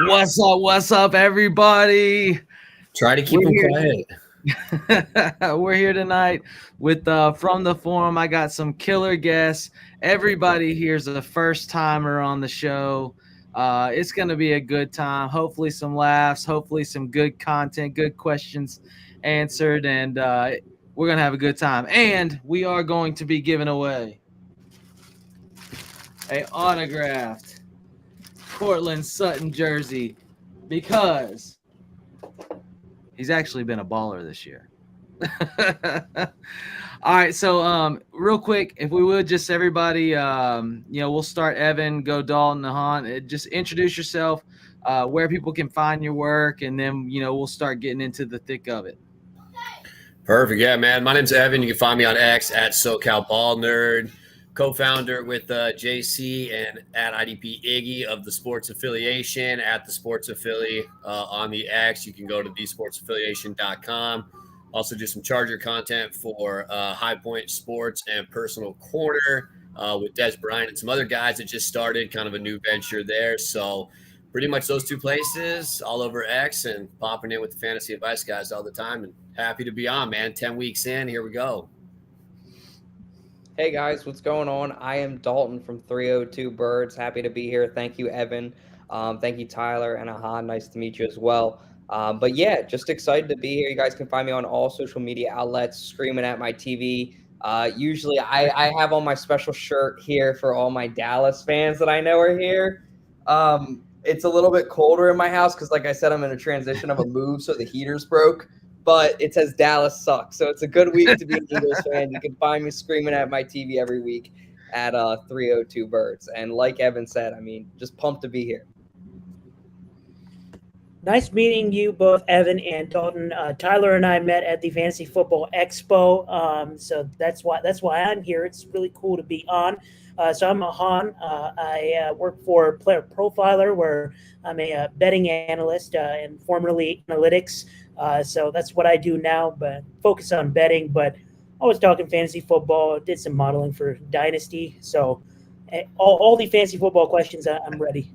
What's up, everybody? Try to keep We're them here. quiet. We're here tonight with from the forum. I got some killer guests. Everybody here's a first timer on the show. It's gonna be a good time. Hopefully, some laughs. Hopefully, some good content, good questions answered, and we're gonna have a good time. And we are going to be giving away a autographed Cortland Sutton jersey because he's actually been a baller this year. All right, so real quick, if we would just everybody, we'll start Evan, go Dalton, Nahan. Just introduce yourself, where people can find your work, and then we'll start getting into the thick of it. Perfect. Yeah, man. My name's Evan. You can find me on X at SoCal Ball Nerd, co-founder with JC and at IDP Iggy of the Sports Affiliation at the Sports Affili on the X. You can go to thesportsaffiliation.com. Also do some Charger content for High Point Sports and Personal Corner with Des Bryant and some other guys that just started kind of a new venture there. So pretty much those two places all over X and popping in with the fantasy advice guys all the time. And happy to be on, man. 10 weeks in, here we go. Hey guys, what's going on? I am Dalton from 302 Birds. Happy to be here. Thank you, Evan. Thank you, Tyler and Ahan. Nice to meet you as well. But yeah, just excited to be here. You guys can find me on all social media outlets, screaming at my TV. Usually I have on my special shirt here for all my Dallas fans that I know are here. It's a little bit colder in my house because, like I said, I'm in a transition of a move, so the heater's broke. But it says Dallas sucks, so it's a good week to be an Eagles fan. You can find me screaming at my TV every week at 302 Birds. And like Evan said, I mean, just pumped to be here. Nice meeting you both, Evan and Dalton. Tyler and I met at the Fantasy Football Expo, so that's why I'm here. It's really cool to be on. So I'm Ahan. I work for Player Profiler, where I'm a betting analyst and formerly analytics. So that's what I do now, but focus on betting. But always talking fantasy football. Did some modeling for Dynasty. So all the fantasy football questions, I'm ready.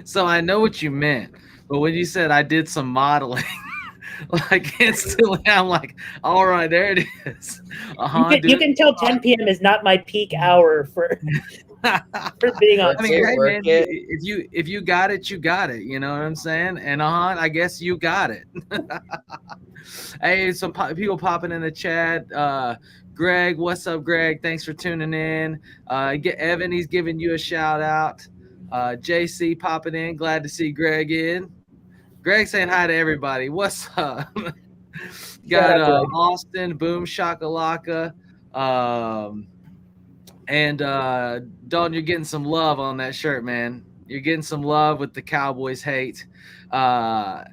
So I know what you meant, but when you said I did some modeling, like instantly, I'm like, all right, there it is. You can tell 10 p.m. is not my peak hour for being on. I mean, hey, man, if you got it, you got it. You know what I'm saying? And I guess you got it. Hey, some people popping in the chat. Greg, what's up, Greg? Thanks for tuning in. Evan, he's giving you a shout out. JC popping in. Glad to see Greg in. Greg saying hi to everybody. What's up? Got Austin, Boom Shakalaka. And Dalton, you're getting some love on that shirt, man. You're getting some love with the Cowboys hate. So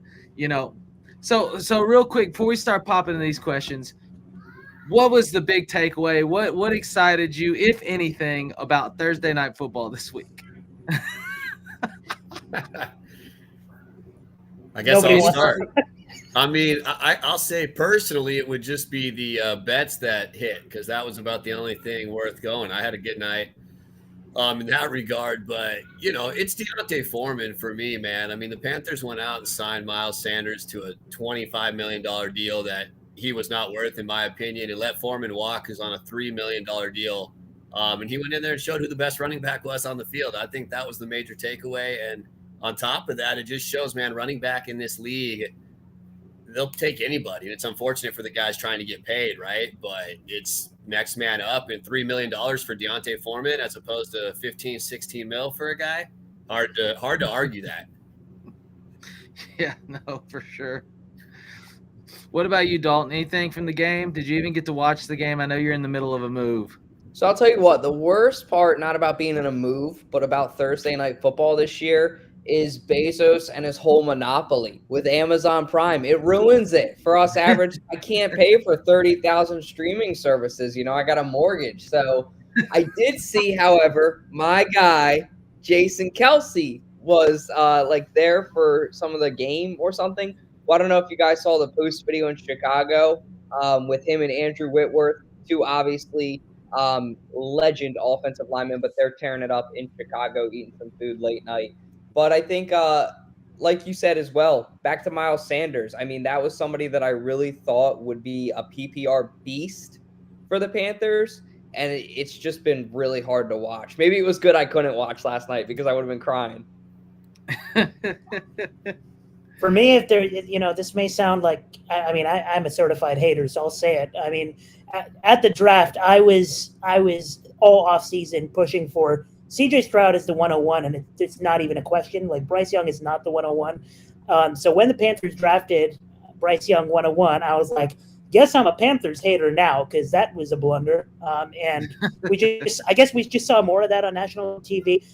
real quick before we start popping in these questions, what was the big takeaway? What excited you, if anything, about Thursday Night Football this week? I guess I'll start. I mean, I'll say personally, it would just be the bets that hit because that was about the only thing worth going. I had a good night in that regard, but it's Deontay Foreman for me, man. I mean, the Panthers went out and signed Miles Sanders to a $25 million deal that he was not worth, in my opinion, and let Foreman walk, who's on a $3 million deal. And he went in there and showed who the best running back was on the field. I think that was the major takeaway. And on top of that, it just shows, man, running back in this league, they'll take anybody. It's unfortunate for the guys trying to get paid, right? But it's next man up, and $3 million for Deontay Foreman as opposed to 15, 16 mil for a guy. Hard to argue that. Yeah, no, for sure. What about you, Dalton? Anything from the game? Did you even get to watch the game? I know you're in the middle of a move. So I'll tell you what, the worst part, not about being in a move, but about Thursday Night Football this year is Bezos and his whole monopoly with Amazon Prime. It ruins it for us average. I can't pay for 30,000 streaming services. I got a mortgage. So I did see, however, my guy, Jason Kelsey, was there for some of the game or something. Well, I don't know if you guys saw the post video in Chicago with him and Andrew Whitworth, two obviously legend offensive linemen, but they're tearing it up in Chicago, eating some food late night. But I think, like you said as well, back to Miles Sanders. I mean, that was somebody that I really thought would be a PPR beast for the Panthers, and it's just been really hard to watch. Maybe it was good I couldn't watch last night because I would have been crying. For me, if there, this may sound like, I'm a certified hater, so I'll say it. I mean, at the draft, I was all off season pushing for CJ Stroud is the 101, and it's not even a question. Like, Bryce Young is not the 101. So when the Panthers drafted Bryce Young 101, I was like, guess I'm a Panthers hater now, because that was a blunder. And I guess we just saw more of that on national TV.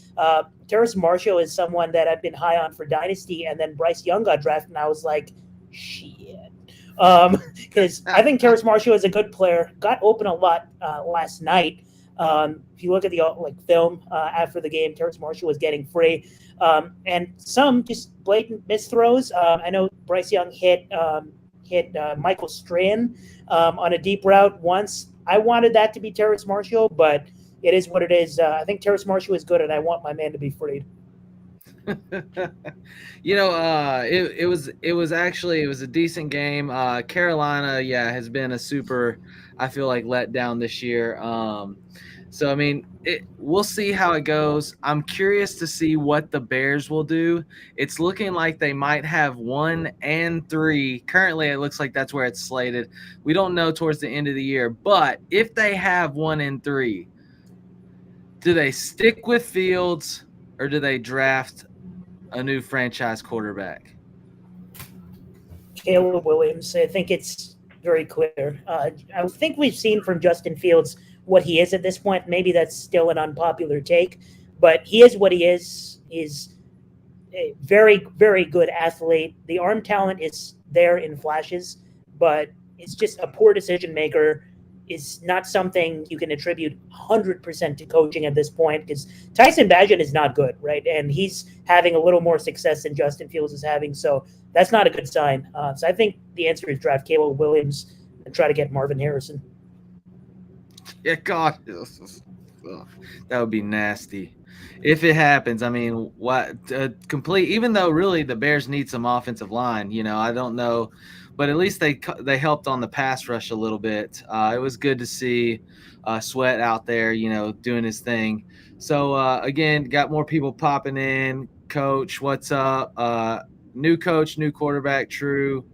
Terrace Marshall is someone that I've been high on for Dynasty, and then Bryce Young got drafted, and I was like, shit. Because I think Terrace Marshall is a good player. Got open a lot last night. If you look at the film after the game, Terrace Marshall was getting free. And some just blatant misthrows. I know Bryce Young hit Michael Strahan on a deep route once. I wanted that to be Terrace Marshall, but it is what it is. I think Terrace Marshall is good, and I want my man to be freed. It was a decent game. Carolina, has been a super, I feel like, let down this year. So I mean, we'll see how it goes. I'm curious to see what the Bears will do. It's looking like they might have 1 and 3. Currently, it looks like that's where it's slated. We don't know towards the end of the year, but if they have 1 and 3, do they stick with Fields or do they draft a new franchise quarterback? Caleb Williams. I think it's very clear. I think we've seen from Justin Fields what he is at this point. Maybe that's still an unpopular take, but he is what he is. He's a very, very good athlete. The arm talent is there in flashes, but it's just a poor decision maker. Is not something you can attribute 100% to coaching at this point, because Tyson Bagent is not good, right? And he's having a little more success than Justin Fields is having, so that's not a good sign. So I think the answer is draft Caleb Williams and try to get Marvin Harrison. Yeah, God, that would be nasty if it happens. I mean, what complete? Even though really the Bears need some offensive line, I don't know. But at least they helped on the pass rush a little bit. It was good to see Sweat out there, doing his thing. So, again, got more people popping in. Coach, what's up? New coach, new quarterback, true.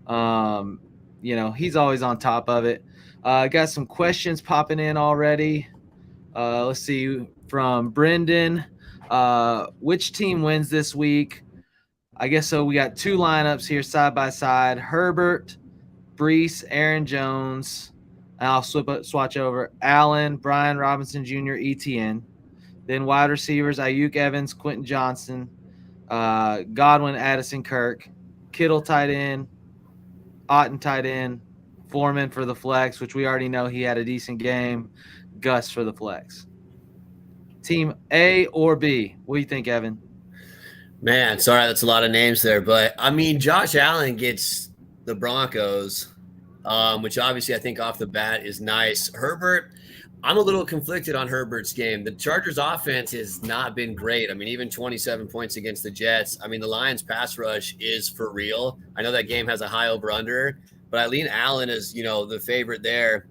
He's always on top of it. Got some questions popping in already. Let's see, from Brendan. Which team wins this week? I guess so. We got 2 lineups here side by side: Herbert, Brees, Aaron Jones. And I'll swatch over Allen, Brian Robinson Jr., ETN. Then wide receivers: Ayuk, Evans, Quentin Johnson, Godwin, Addison, Kirk, Kittle tight end, Otten tight end, Foreman for the flex, which we already know he had a decent game, Gus for the flex. Team A or B? What do you think, Evan? Man, sorry, that's a lot of names there. But, I mean, Josh Allen gets the Broncos, which obviously I think off the bat is nice. Herbert, I'm a little conflicted on Herbert's game. The Chargers offense has not been great. I mean, even 27 points against the Jets. I mean, the Lions pass rush is for real. I know that game has a high over-under, but I lean Allen as, the favorite there.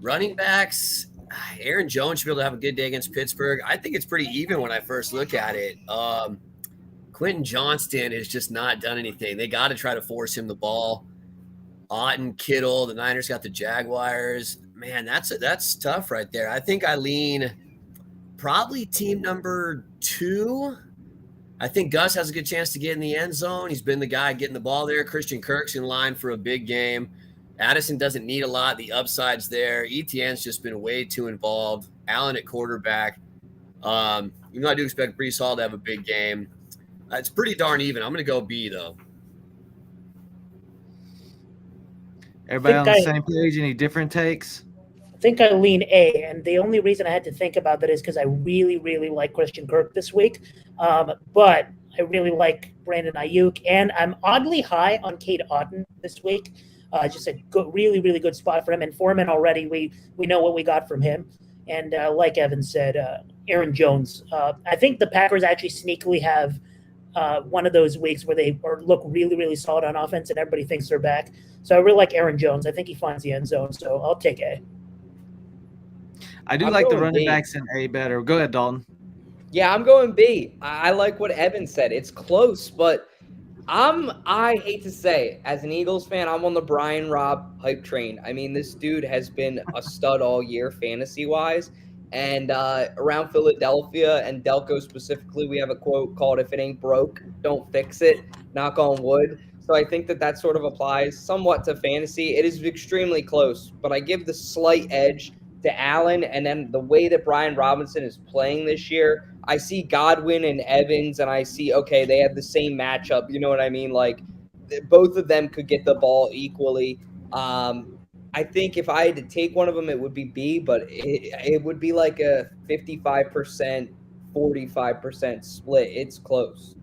Running backs, Aaron Jones should be able to have a good day against Pittsburgh. I think it's pretty even when I first look at it. Quentin Johnston has just not done anything. They got to try to force him the ball. Otten, Kittle, the Niners got the Jaguars. Man, that's tough right there. I think I lean probably team number 2. I think Gus has a good chance to get in the end zone. He's been the guy getting the ball there. Christian Kirk's in line for a big game. Addison doesn't need a lot. The upside's there. ETN's just been way too involved. Allen at quarterback. I do expect Brees Hall to have a big game. It's pretty darn even. I'm going to go B, though. Everybody on the same page? Any different takes? I think I lean A, and the only reason I had to think about that is because I really, really like Christian Kirk this week. But I really like Brandon Ayuk, and I'm oddly high on Cade Otton this week. Just a good, really, really good spot for him. And Foreman already, we know what we got from him. And like Evan said, Aaron Jones. I think the Packers actually sneakily have one of those weeks where they look really, really solid on offense, and everybody thinks they're back. So I really like Aaron Jones. I think he finds the end zone. So I'll take A. I do I'm like the going running B. backs in A better. Go ahead, Dalton. Yeah, I'm going B. I like what Evan said. It's close, but I hate to say, as an Eagles fan, I'm on the Brian Robb hype train. I mean, this dude has been a stud all year fantasy wise. And around Philadelphia and Delco specifically, we have a quote called "If it ain't broke, don't fix it." Knock on wood. So I think that sort of applies somewhat to fantasy. It is extremely close, but I give the slight edge to Allen. And then the way that Brian Robinson is playing this year, I see Godwin and Evans, and I see, okay, they have the same matchup. You know what I mean? Like, both of them could get the ball equally. I think if I had to take one of them, it would be B, but it would be like a 55%, 45% split. It's close.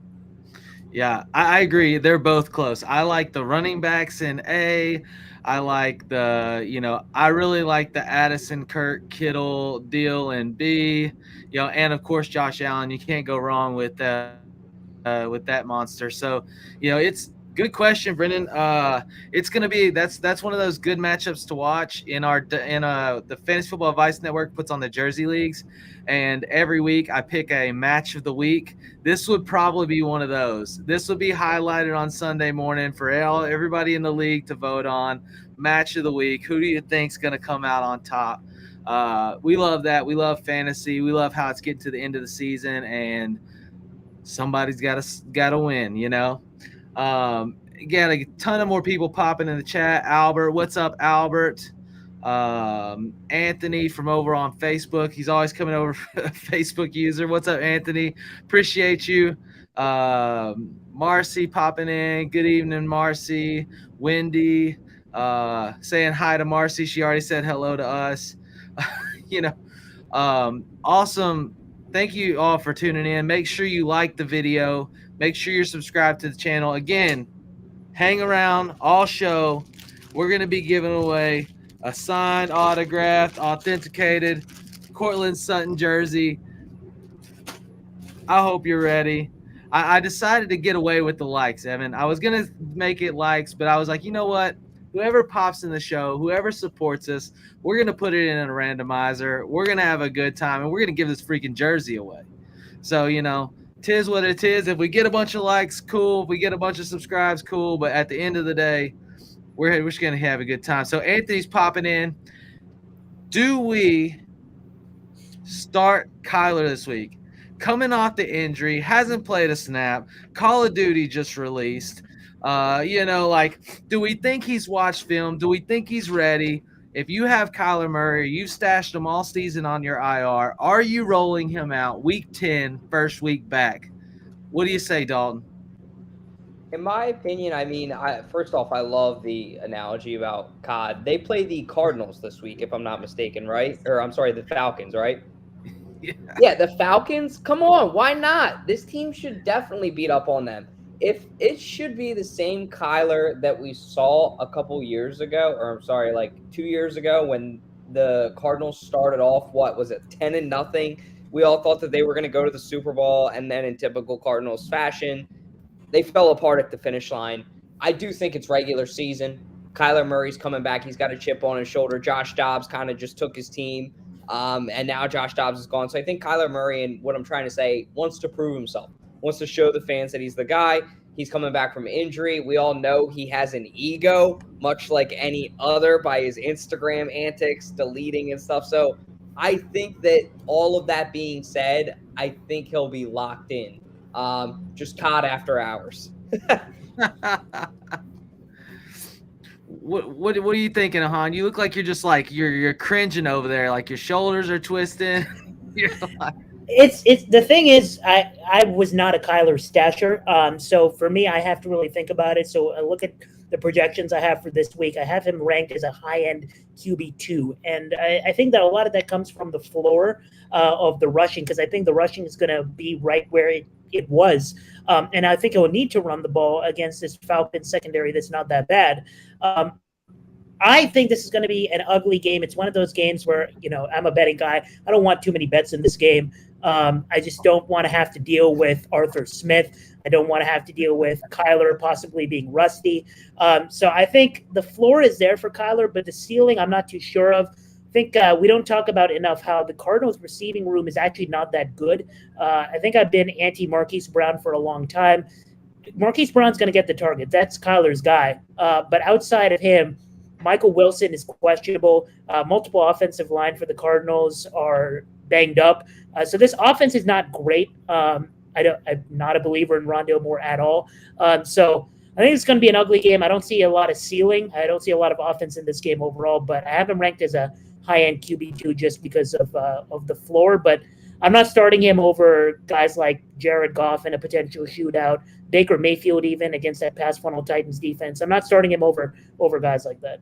Yeah, I agree. They're both close. I like the running backs in A. I like I really like the Addison, Kirk, Kittle deal in B. And of course Josh Allen. You can't go wrong with that monster. So, it's good question, Brendan. It's gonna be that's one of those good matchups to watch in the Fantasy Football Advice Network puts on the Jersey leagues, and every week I pick a match of the week. This would probably be one of those. This would be highlighted on Sunday morning for everybody in the league to vote on. Match of the week. Who do you think's going to come out on top? We love that. We love fantasy. We love how it's getting to the end of the season, and somebody's got to win. Got a ton of more people popping in the chat. Albert, what's up, Albert? Anthony from over on Facebook. He's always coming over. Facebook user. What's up, Anthony? Appreciate you. Marcy popping in. Good evening, Marcy. Wendy saying hi to Marcy. She already said hello to us. Awesome. Thank you all for tuning in. Make sure you like the video. Make sure you're subscribed to the channel. Again, hang around all show. We're going to be giving away a signed, autographed, authenticated Cortland Sutton jersey. I hope you're ready. I decided to get away with the likes, Evan. I was going to make it likes, but I was like, you know what? Whoever pops in the show, whoever supports us, we're going to put it in a randomizer. We're going to have a good time, and we're going to give this freaking jersey away. So, tis what it is. If we get a bunch of likes, cool. If we get a bunch of subscribes, cool. But at the end of the day, we're just going to have a good time. So Anthony's popping in. Do we start Kyler this week? Coming off the injury, hasn't played a snap. Call of Duty just released. Do we think he's watched film? Do we think he's ready? If you have Kyler Murray, you've stashed him all season on your IR, are you rolling him out week 10, first week back? What do you say, Dalton? In my opinion, first off, I love the analogy about COD. They play the Cardinals this week, if I'm not mistaken, right? Or I'm sorry, the Falcons, right? Yeah, the Falcons. Come on, why not? This team should definitely beat up on them. If it should be the same Kyler that we saw a couple years ago, or I'm sorry, like 2 years ago when the Cardinals started off, 10-0. We all thought that they were going to go to the Super Bowl, and then in typical Cardinals fashion, they fell apart at the finish line. I do think it's regular season. Kyler Murray's coming back. He's got a chip on his shoulder. Josh Dobbs kind of just took his team, and now Josh Dobbs is gone. So I think Kyler Murray, and what I'm trying to say, wants to prove himself, wants to show the fans that he's the guy. He's coming back from injury. We all know he has an ego, much like any other, by his Instagram antics, deleting and stuff. So I think that all of that being said, I think he'll be locked in. Just COD after hours. What are you thinking, Han? You look like you're just like you're cringing over there, like your shoulders are twisting. You're like, It's the thing is, I was not a Kyler stasher, so for me, I have to really think about it. So I look at the projections I have for this week. I have him ranked as a high-end QB2, and I think that a lot of that comes from the floor of the rushing, because I think the rushing is going to be right where it was, and I think he'll need to run the ball against this Falcons secondary that's not that bad. I think this is going to be an ugly game. It's one of those games where, I'm a betting guy. I don't want too many bets in this game. I just don't want to have to deal with Arthur Smith. I don't want to have to deal with Kyler possibly being rusty. So I think the floor is there for Kyler, but the ceiling I'm not too sure of. I think we don't talk about enough how the Cardinals' receiving room is actually not that good. I think I've been anti-Marquise Brown for a long time. Marquise Brown's going to get the target. That's Kyler's guy. But outside of him, Michael Wilson is questionable. Multiple offensive line for the Cardinals are banged up. So this offense is not great. I'm not a believer in Rondale Moore at all. So I think it's going to be an ugly game. I don't see a lot of ceiling. I don't see a lot of offense in this game overall, but I have him ranked as a high-end QB2 just because of the floor. But I'm not starting him over guys like Jared Goff in a potential shootout, Baker Mayfield even against that pass funnel Titans defense. I'm not starting him over guys like that.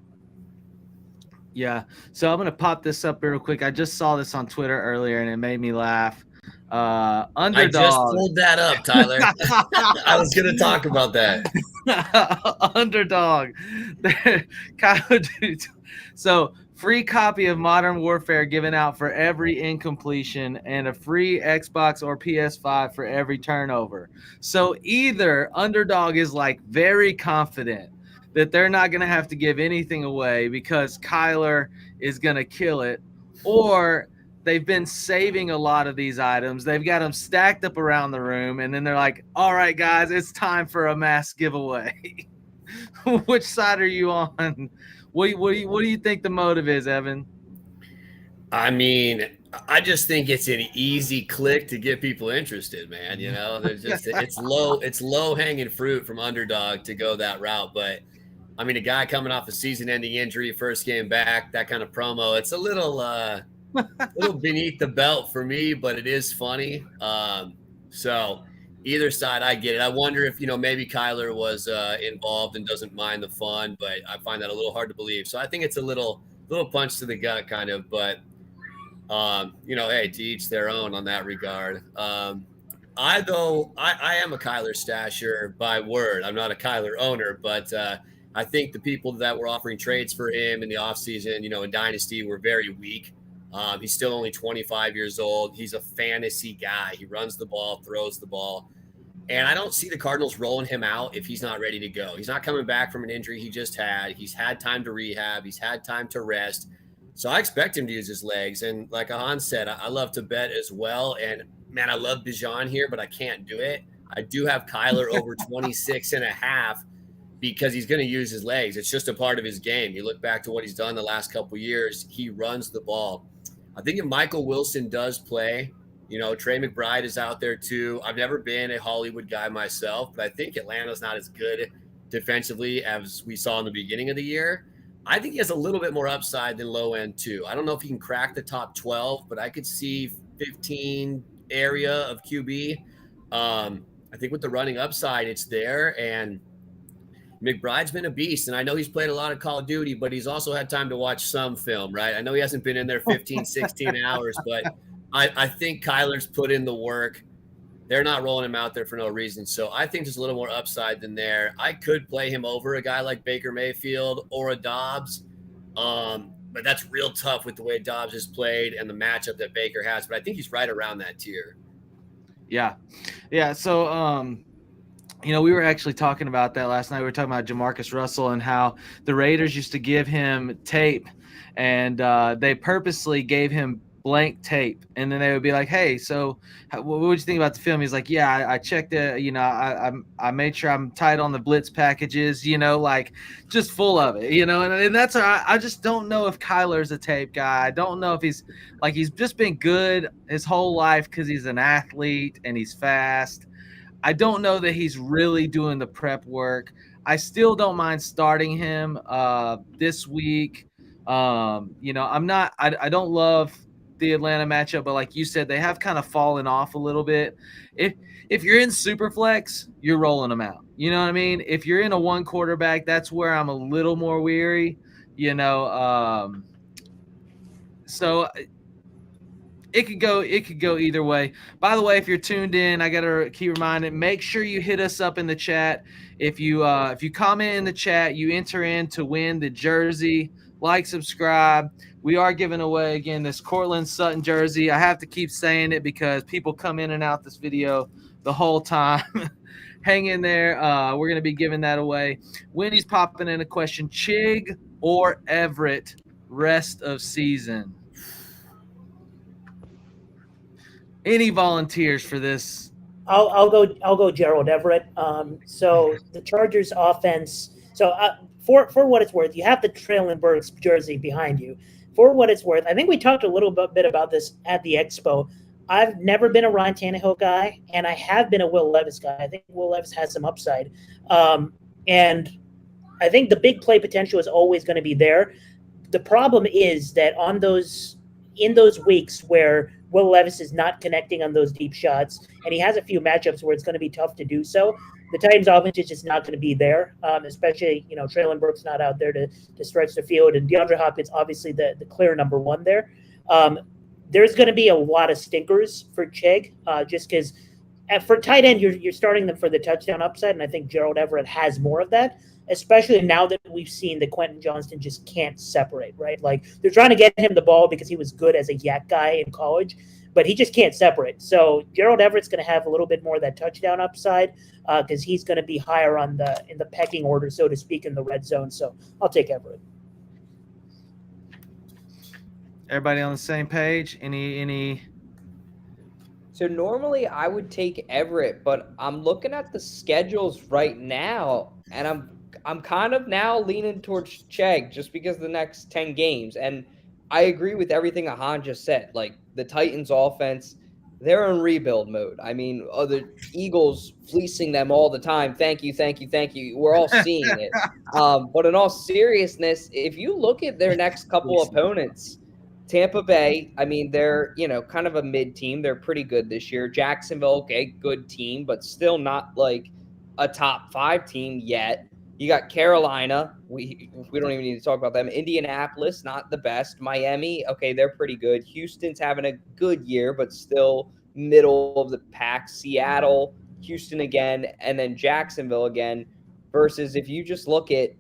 Yeah. So I'm going to pop this up real quick. I just saw this on Twitter earlier, and it made me laugh. Underdog. I just pulled that up, Tyler. I was going to talk about that. Underdog. So free copy of Modern Warfare given out for every incompletion and a free Xbox or PS5 for every turnover. So either Underdog is like very confident that they're not going to have to give anything away because Kyler is going to kill it, or they've been saving a lot of these items. They've got them stacked up around the room, and then they're like, all right, guys, it's time for a mass giveaway. Which side are you on? What do you think the motive is, Evan? I mean, I just think it's an easy click to get people interested, man. There's just it's low hanging fruit from Underdog to go that route. But I mean, a guy coming off a season-ending injury, first game back, that kind of promo, it's a little beneath the belt for me, but it is funny. So either side, I get it. I wonder if, maybe Kyler was involved and doesn't mind the fun, but I find that a little hard to believe. So I think it's a little punch to the gut kind of, but, hey, to each their own on that regard. I am a Kyler stasher by word. I'm not a Kyler owner, but I think the people that were offering trades for him in the offseason, in Dynasty were very weak. He's still only 25 years old. He's a fantasy guy. He runs the ball, throws the ball. And I don't see the Cardinals rolling him out if he's not ready to go. He's not coming back from an injury he just had. He's had time to rehab. He's had time to rest. So I expect him to use his legs. And like Ahan said, I love to bet as well. And, man, I love Bijan here, but I can't do it. I do have Kyler over 26.5 because he's going to use his legs. It's just a part of his game. You look back to what he's done the last couple of years, he runs the ball. I think if Michael Wilson does play, Trey McBride is out there too. I've never been a Hollywood guy myself, but I think Atlanta's not as good defensively as we saw in the beginning of the year. I think he has a little bit more upside than low end too. I don't know if he can crack the top 12, but I could see 15 area of QB. I think with the running upside, it's there. And McBride's been a beast, and I know he's played a lot of Call of Duty, but he's also had time to watch some film, right? I know he hasn't been in there 15, 16 hours, but I think Kyler's put in the work. They're not rolling him out there for no reason. So I think there's a little more upside than there. I could play him over a guy like Baker Mayfield or a Dobbs, but that's real tough with the way Dobbs has played and the matchup that Baker has. But I think he's right around that tier. Yeah. So, we were actually talking about that last night. We were talking about Jamarcus Russell and how the Raiders used to give him tape, and they purposely gave him blank tape. And then they would be like, hey, so what would you think about the film? He's like, yeah, I checked it. I made sure I'm tight on the blitz packages, like just full of it, and that's, I just don't know if Kyler's a tape guy. I don't know if he's just been good his whole life because he's an athlete and he's fast. I don't know that he's really doing the prep work. I still don't mind starting him this week. I don't love the Atlanta matchup, but like you said, they have kind of fallen off a little bit. If you're in Superflex, you're rolling them out. You know what I mean? If you're in a one quarterback, that's where I'm a little more weary. So It could go either way. By the way, if you're tuned in, I gotta keep reminding, make sure you hit us up in the chat. If you comment in the chat, you enter in to win the jersey. Like, subscribe. We are giving away again this Cortland Sutton jersey. I have to keep saying it because people come in and out this video the whole time. Hang in there. We're gonna be giving that away. Wendy's popping in a question: Chig or Everett rest of season? Any volunteers for this? I'll go Gerald Everett. So the Chargers offense. So for what it's worth, you have the Traylon Burks jersey behind you. For what it's worth, I think we talked a little bit about this at the Expo. I've never been a Ryan Tannehill guy, and I have been a Will Levis guy. I think Will Levis has some upside, and I think the big play potential is always going to be there. The problem is that in those weeks where Will Levis is not connecting on those deep shots, and he has a few matchups where it's going to be tough to do so, the Titans' offense is just not going to be there, especially, Traylon Burks not out there to stretch the field, and DeAndre Hopkins, obviously the clear number one there. There's going to be a lot of stinkers for Chig, just because for tight end, you're starting them for the touchdown upside, and I think Gerald Everett has more of that, especially now that we've seen that Quentin Johnston just can't separate, right? Like, they're trying to get him the ball because he was good as a yak guy in college, but he just can't separate. So Gerald Everett's going to have a little bit more of that touchdown upside because he's going to be higher in the pecking order, so to speak, in the red zone. So I'll take Everett. Everybody on the same page? Any? So normally I would take Everett, but I'm looking at the schedules right now, and I'm kind of now leaning towards Chegg just because of the next 10 games. And I agree with everything Ahan just said. Like, the Titans offense, they're in rebuild mode. I mean, the Eagles fleecing them all the time. Thank you. We're all seeing it. But in all seriousness, if you look at their next couple opponents, Tampa Bay, I mean, they're, kind of a mid team. They're pretty good this year. Jacksonville, okay, good team, but still not like a top 5 team yet. You got Carolina. We don't even need to talk about them. Indianapolis, not the best. Miami, okay, they're pretty good. Houston's having a good year, but still middle of the pack. Seattle, Houston again, and then Jacksonville again. Versus if you just look at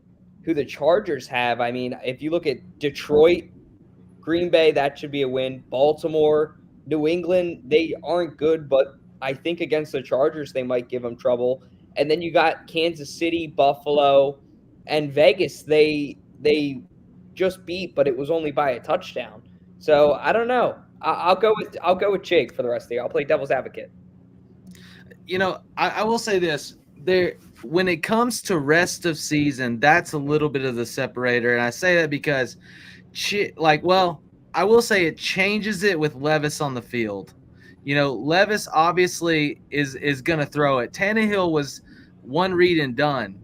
who the Chargers have, I mean, if you look at Detroit, Green Bay, that should be a win. Baltimore, New England, they aren't good, but I think against the Chargers, they might give them trouble. And then you got Kansas City, Buffalo, and Vegas. They just beat, but it was only by a touchdown. So I don't know. I'll go with Chig for the rest of the year. I'll play devil's advocate. I will say this. When it comes to rest of season, that's a little bit of the separator. And I say that because I will say it changes it with Levis on the field. Levis obviously is going to throw it. Tannehill was one read and done.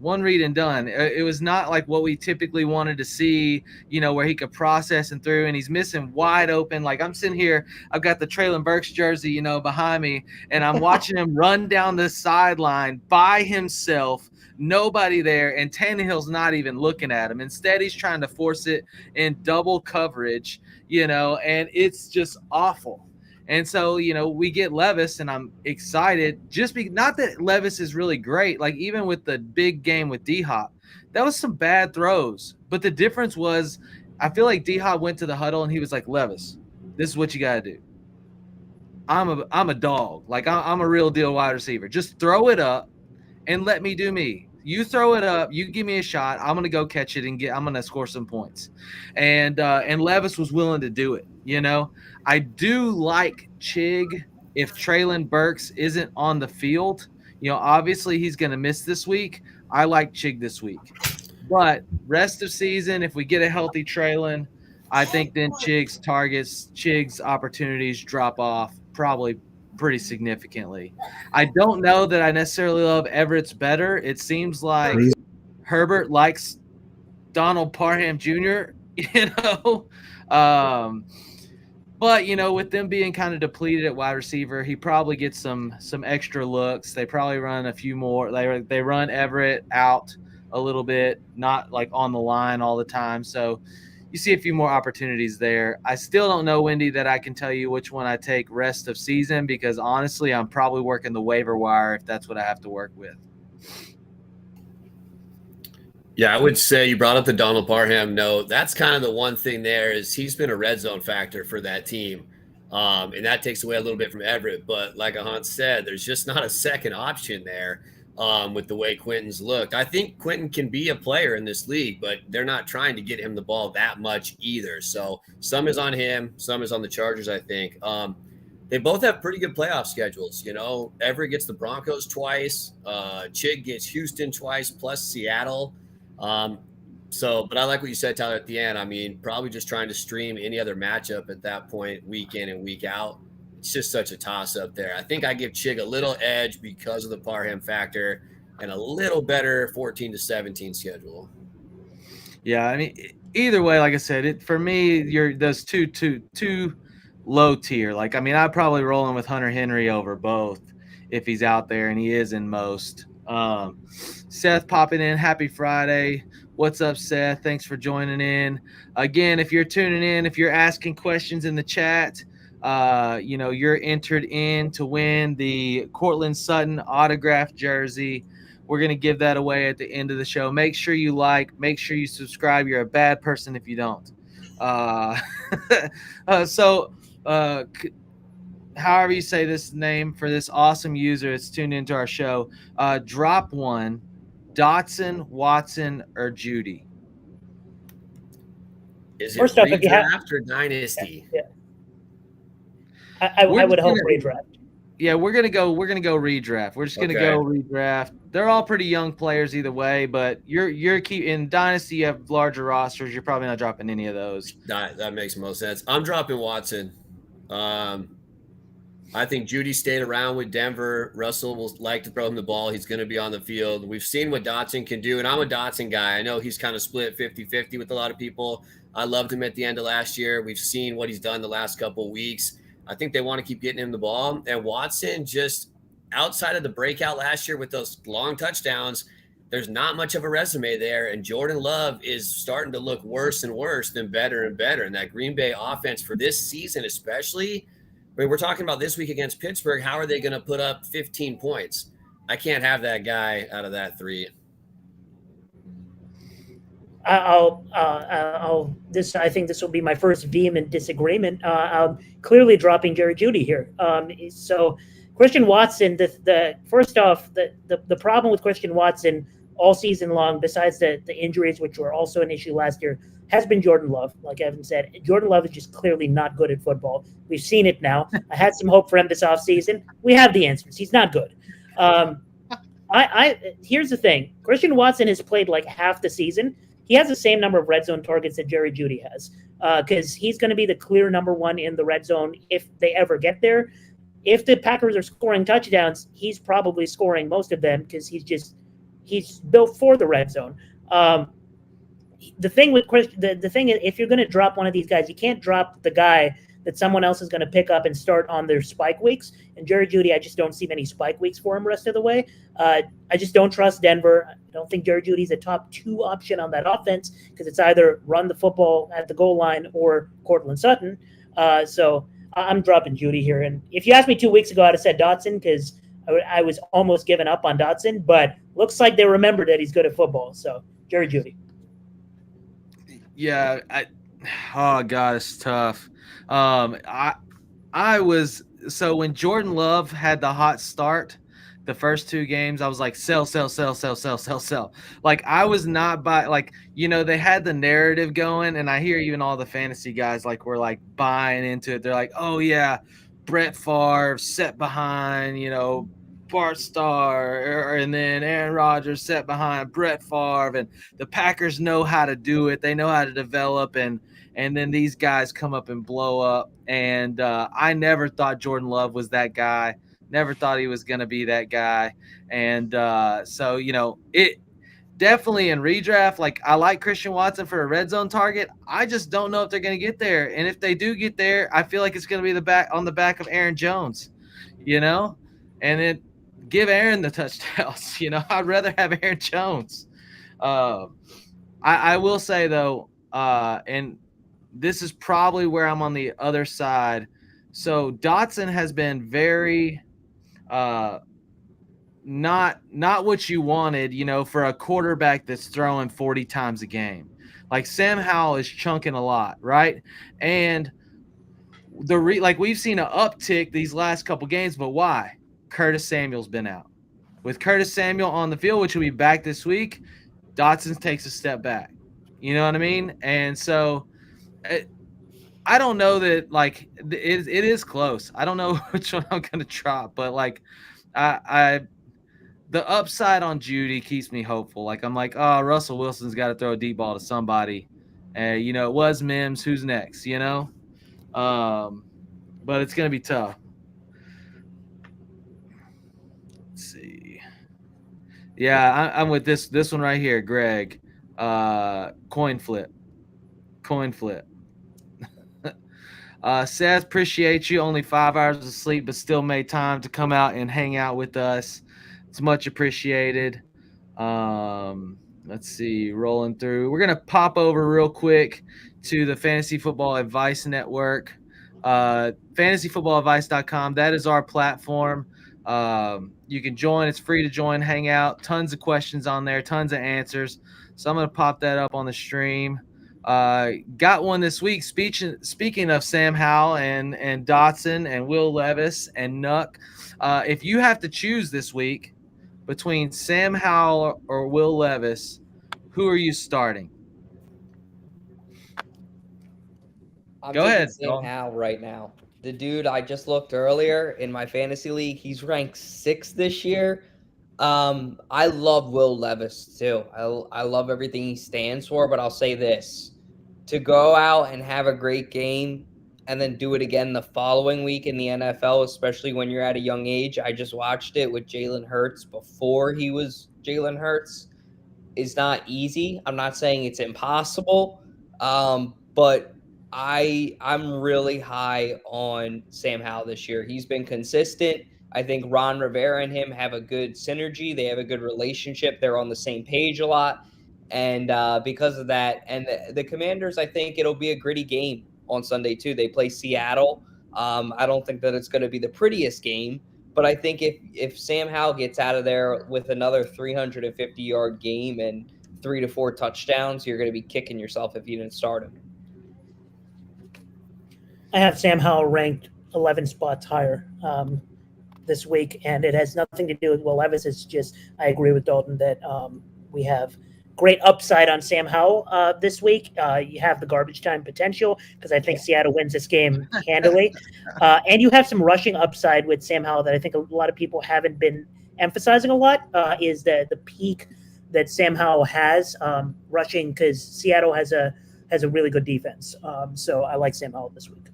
It was not like what we typically wanted to see, where he could process and through, and he's missing wide open. Like, I'm sitting here, I've got the Traylon Burks jersey, behind me, and I'm watching him run down the sideline by himself. Nobody there, and Tannehill's not even looking at him. Instead, he's trying to force it in double coverage, and it's just awful. And so, we get Levis, and I'm excited. Not that Levis is really great. Like, even with the big game with D-Hop, that was some bad throws. But the difference was, I feel like D-Hop went to the huddle, and he was like, Levis, this is what you got to do. I'm a dog. Like, I'm a real deal wide receiver. Just throw it up and let me do me. You throw it up, you give me a shot, I'm gonna go catch it and I'm gonna score some points. And Levis was willing to do it. I do like Chig if Traylon Burks isn't on the field. Obviously he's gonna miss this week. I like Chig this week. But rest of season, if we get a healthy Traylon, I think then Chig's opportunities drop off probably pretty significantly. I don't know that I necessarily love Everett's better. It seems like Herbert likes Donald Parham Jr., but with them being kind of depleted at wide receiver, he probably gets some extra looks. They probably run a few more. They run Everett out a little bit, not like on the line all the time. So you see a few more opportunities there. I still don't know, Wendy, that I can tell you which one I take rest of season, because honestly, I'm probably working the waiver wire if that's what I have to work with. Yeah, I would say you brought up the Donald Parham note. That's kind of the one thing there is he's been a red zone factor for that team. And that takes away a little bit from Everett. But like Ahan said, there's just not a second option there with the way Quentin's looked. I think Quentin can be a player in this league, but they're not trying to get him the ball that much either. So some is on him, some is on the Chargers, I think. They both have pretty good playoff schedules. You know, Everett gets the Broncos twice. Chig gets Houston twice, plus Seattle. But I like what you said, Tyler, at the end. I mean, probably just trying to stream any other matchup at that point, week in and week out. It's just such a toss-up there. I think I give Chig a little edge because of the Parham factor and a little better 14-17 schedule. Yeah, I mean, either way, like I said, for me, those two low tier. Like, I mean, I'd probably roll in with Hunter Henry over both if he's out there, and he is in most. Seth popping in. Happy Friday. What's up, Seth? Thanks for joining in. Again, if you're tuning in, if you're asking questions in the chat, you're entered in to win the Cortland Sutton autographed jersey. We're going to give that away at the end of the show. Make sure you make sure you subscribe. You're a bad person if you don't. However you say this name for this awesome user that's tuned into our show, drop one, Dotson, Watson, or Judy. Is it redraft or dynasty? Yeah. I would hope redraft. Yeah, we're gonna go redraft. We're just gonna go redraft. They're all pretty young players either way, but you're in dynasty. You have larger rosters. You're probably not dropping any of those. That makes most sense. I'm dropping Watson. I think Judy stayed around with Denver. Russell will like to throw him the ball. He's going to be on the field. We've seen what Dotson can do, and I'm a Dotson guy. I know he's kind of split 50-50 with a lot of people. I loved him at the end of last year. We've seen what he's done the last couple of weeks. I think they want to keep getting him the ball. And Watson, just outside of the breakout last year with those long touchdowns, there's not much of a resume there. And Jordan Love is starting to look worse and worse than better and better. And that Green Bay offense for this season especially, I mean, we're talking about this week against Pittsburgh. How are they going to put up 15 points? I can't have that guy out of that three. I think this will be my first vehement disagreement. I'm clearly dropping Jerry Jeudy here. So Christian Watson, first off, the problem with Christian Watson all season long, besides the injuries, which were also an issue last year, has been Jordan Love. Like Evan said, Jordan Love is just clearly not good at football. We've seen it now. I had some hope for him this offseason. We have the answers. He's not good. Here's the thing. Christian Watson has played like half the season. He has the same number of red zone targets that Jerry Jeudy has, because he's going to be the clear number one in the red zone if they ever get there. If the Packers are scoring touchdowns, he's probably scoring most of them because he's built for the red zone. The thing is, if you're going to drop one of these guys, you can't drop the guy that someone else is going to pick up and start on their spike weeks. And Jerry Jeudy, I just don't see many spike weeks for him rest of the way. I just don't trust Denver. I don't think Jerry Jeudy's a top 2 option on that offense because it's either run the football at the goal line or Cortland Sutton. So I'm dropping Jeudy here. And if you asked me 2 weeks ago, I'd have said Dotson because I was almost giving up on Dotson, but looks like they remember that he's good at football. So Jerry Jeudy. Yeah, oh God, it's tough. I was when Jordan Love had the hot start, the first 2 games, I was like, sell. Like I was not they had the narrative going, and I hear even all the fantasy guys were buying into it. They're like, oh yeah, Brett Favre set behind, Bart Starr, and then Aaron Rodgers set behind Brett Favre, and the Packers know how to do it. They know how to develop, and then these guys come up and blow up. And I never thought Jordan Love was that guy. Never thought he was going to be that guy. And so it definitely in redraft. I like Christian Watson for a red zone target. I just don't know if they're going to get there. And if they do get there, I feel like it's going to be on the back of Aaron Jones, and then give Aaron the touchdowns. I'd rather have Aaron Jones. I will say though, and this is probably where I'm on the other side. So Dotson has been very not what you wanted, for a quarterback that's throwing 40 times a game. Like Sam Howell is chunking a lot, right? And like we've seen an uptick these last couple games, but why? Curtis Samuel's been out. With Curtis Samuel on the field, which will be back this week, Dotson takes a step back. You know what I mean? And so I don't know that, like, it is close. I don't know which one I'm going to drop, but like the upside on Judy keeps me hopeful. Like, I'm like, oh, Russell Wilson's got to throw a deep ball to somebody. And, it was Mims. Who's next, But it's going to be tough. Let's see. Yeah, I'm with this one right here, Greg. Coin flip. Seth, appreciate you. Only 5 hours of sleep, but still made time to come out and hang out with us. It's much appreciated. Let's see, rolling through. We're going to pop over real quick to the Fantasy Football Advice Network. fantasyfootballadvice.com. That is our platform. You can join. It's free to join, hang out. Tons of questions on there, tons of answers. So I'm going to pop that up on the stream. Got one this week. Speaking of Sam Howell and Dotson and Will Levis and Nuck, if you have to choose this week between Sam Howell or Will Levis, who are you starting? Go ahead. Sam Howell right now. The dude I just looked earlier in my fantasy league, he's ranked 6th this year. I love Will Levis too. I love everything he stands for, but I'll say this. To go out and have a great game and then do it again the following week in the NFL, especially when you're at a young age. I just watched it with Jalen Hurts before he was Jalen Hurts. Is not easy. I'm not saying it's impossible, but I'm really high on Sam Howell this year. He's been consistent. I think Ron Rivera and him have a good synergy. They have a good relationship. They're on the same page a lot. And because of that, and the Commanders, I think it'll be a gritty game on Sunday too. They play Seattle. I don't think that it's going to be the prettiest game, but I think if Sam Howell gets out of there with another 350-yard game and 3 to 4 touchdowns, you're going to be kicking yourself if you didn't start him. I have Sam Howell ranked 11 spots higher this week, and it has nothing to do with Will Levis. It's just I agree with Dalton that we have great upside on Sam Howell this week. You have the garbage time potential because I think Seattle wins this game handily. And you have some rushing upside with Sam Howell that I think a lot of people haven't been emphasizing a lot is the peak that Sam Howell has rushing because Seattle has a really good defense. So I like Sam Howell this week.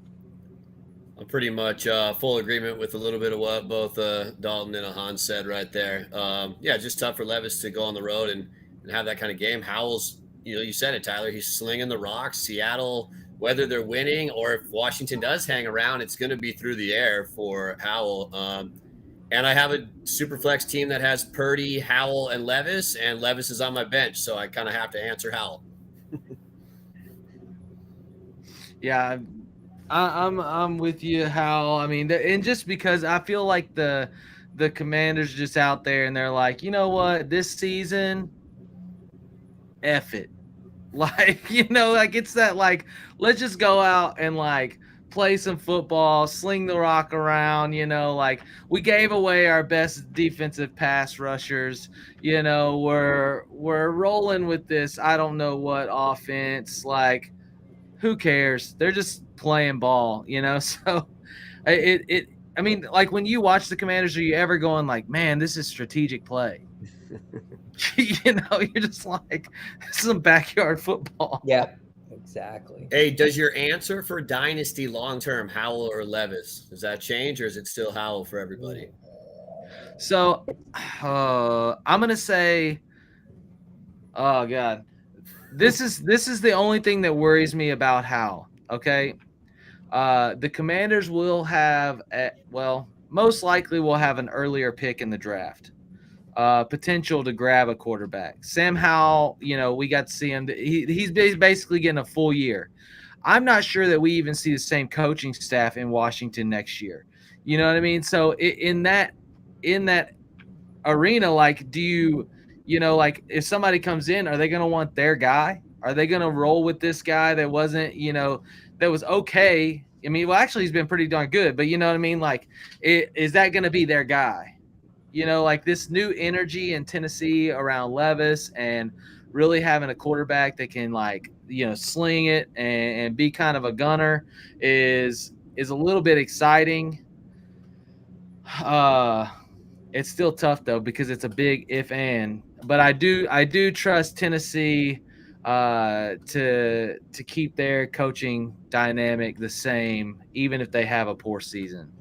I'm pretty much full agreement with a little bit of what both Dalton and Ahan said right there. Yeah, just tough for Levis to go on the road and have that kind of game. Howell's, you said it, Tyler, he's slinging the rocks. Seattle, whether they're winning or if Washington does hang around, it's going to be through the air for Howell. And I have a super flex team that has Purdy, Howell, and Levis, and Levis is on my bench, so I kind of have to answer Howell. Yeah, I'm with you, Hal. I mean, and just because I feel like the Commanders just out there and they're like, you know what, this season, F it. Like, like it's that, like, let's just go out and like play some football, sling the rock around, like we gave away our best defensive pass rushers, we're rolling with this, I don't know what offense, like, who cares? They're just playing ball, so I mean, like when you watch the Commanders, are you ever going like, man, this is strategic play? You're just like, this is some backyard football. Yeah, exactly. Hey, does your answer for Dynasty long-term Howell or Levis, does that change or is it still Howell for everybody? So I'm going to say, oh God, this is the only thing that worries me about Howell. Okay. The Commanders will have, most likely will have an earlier pick in the draft. Potential to grab a quarterback. Sam Howell, we got to see him. He's basically getting a full year. I'm not sure that we even see the same coaching staff in Washington next year. You know what I mean? So in that arena, like, do you know, like if somebody comes in, are they going to want their guy? Are they going to roll with this guy that wasn't, that was okay? I mean, well, actually, he's been pretty darn good, but you know what I mean? Like, is that going to be their guy? Like this new energy in Tennessee around Levis and really having a quarterback that can, like, sling it and be kind of a gunner is a little bit exciting. It's still tough though because it's a big if and. But I do trust Tennessee to keep their coaching dynamic the same, even if they have a poor season.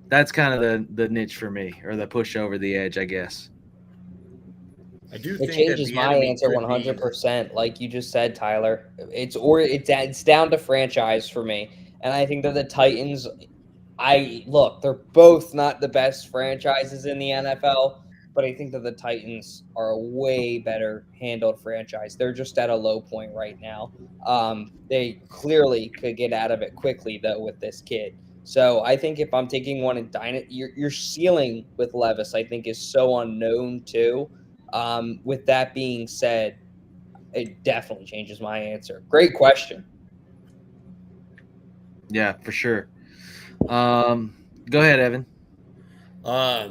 That's kind of the niche for me, or the push over the edge, I guess. I do It think changes my answer 100%. Like you just said, Tyler, it's down to franchise for me, and I think that the Titans. They're both not the best franchises in the NFL, but I think that the Titans are a way better handled franchise. They're just at a low point right now. They clearly could get out of it quickly though with this kid. So I think if I'm taking one and dine it, your ceiling with Levis, I think, is so unknown too. With that being said, it definitely changes my answer. Great question. Yeah, for sure. Go ahead, Evan. I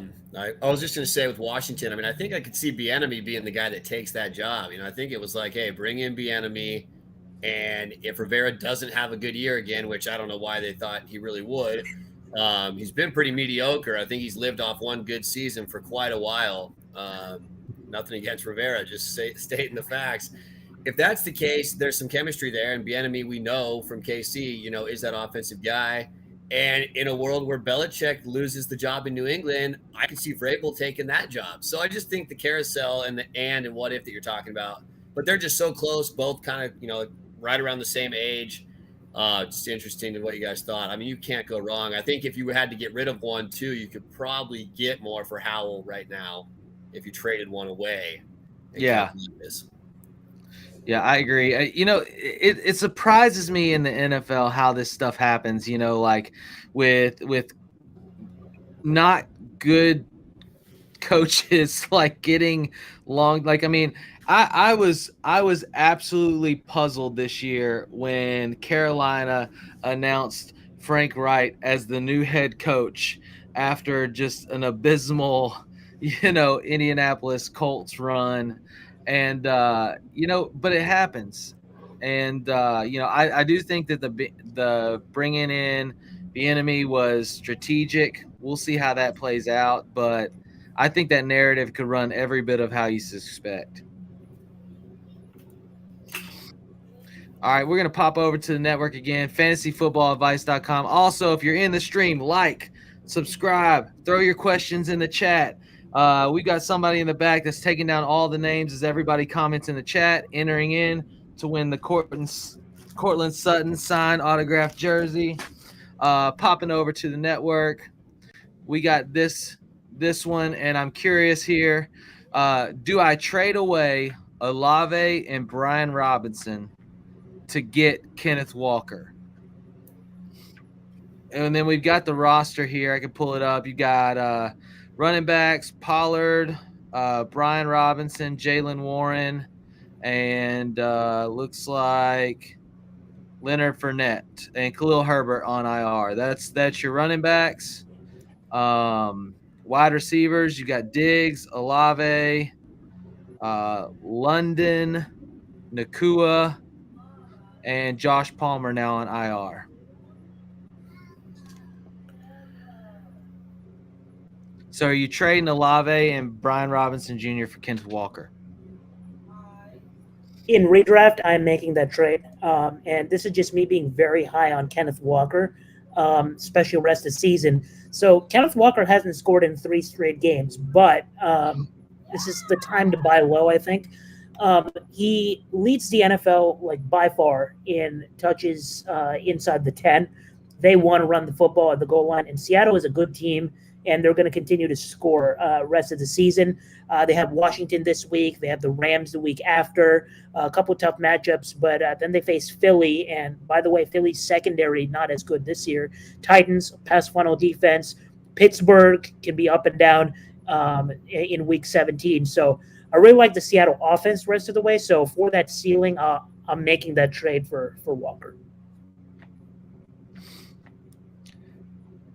was just going to say with Washington, I mean, I think I could see Bieniemy being the guy that takes that job. I think it was like, hey, bring in Bieniemy, and if Rivera doesn't have a good year again, which I don't know why they thought he really would, he's been pretty mediocre. I think he's lived off one good season for quite a while. Nothing against Rivera, just stating the facts. If that's the case, there's some chemistry there, and Bieniemy, we know from KC, is that offensive guy. And in a world where Belichick loses the job in New England, I can see Vrabel taking that job. So I just think the carousel and the and what if that you're talking about, but they're just so close, both kind of, right around the same age. Just interesting to what you guys thought. I mean, you can't go wrong. I think if you had to get rid of one too, you could probably get more for Howell right now if you traded one away. Yeah. Yeah, I agree. It surprises me in the NFL how this stuff happens, like with not good coaches like getting long. Like, I mean, I was absolutely puzzled this year when Carolina announced Frank Wright as the new head coach after just an abysmal, Indianapolis Colts run. And but it happens. And I do think that the bringing in Bieniemy was strategic. We'll see how that plays out, but I think that narrative could run every bit of how you suspect. All right, we're going to pop over to the network again, fantasyfootballadvice.com. Also, if you're in the stream, like, subscribe, throw your questions in the chat. We got somebody in the back that's taking down all the names as everybody comments in the chat, entering in to win the Cortland Sutton signed autographed jersey. Popping over to the network, we got this one, and I'm curious here. Do I trade away Olave and Brian Robinson to get Kenneth Walker? And then we've got the roster here. I can pull it up. You got running backs, Pollard, Brian Robinson, Jalen Warren, and looks like Leonard Fournette and Khalil Herbert on IR. That's your running backs. Wide receivers, you got Diggs, Olave, London, Nakua, and Josh Palmer now on IR. So are you trading Olave and Brian Robinson Jr. for Kenneth Walker? In redraft, I'm making that trade. And this is just me being very high on Kenneth Walker, especially rest of the season. So Kenneth Walker hasn't scored in 3 straight games, but this is the time to buy low, I think. He leads the NFL by far in touches inside the 10. They want to run the football at the goal line, and Seattle is a good team. and they're going to continue to score rest of the season. They have Washington this week. They have the Rams the week after. A couple tough matchups, but then they face Philly. And by the way, Philly's secondary not as good this year. Titans, pass funnel defense. Pittsburgh can be up and down in week 17. So I really like the Seattle offense the rest of the way. So for that ceiling, I'm making that trade for Walker.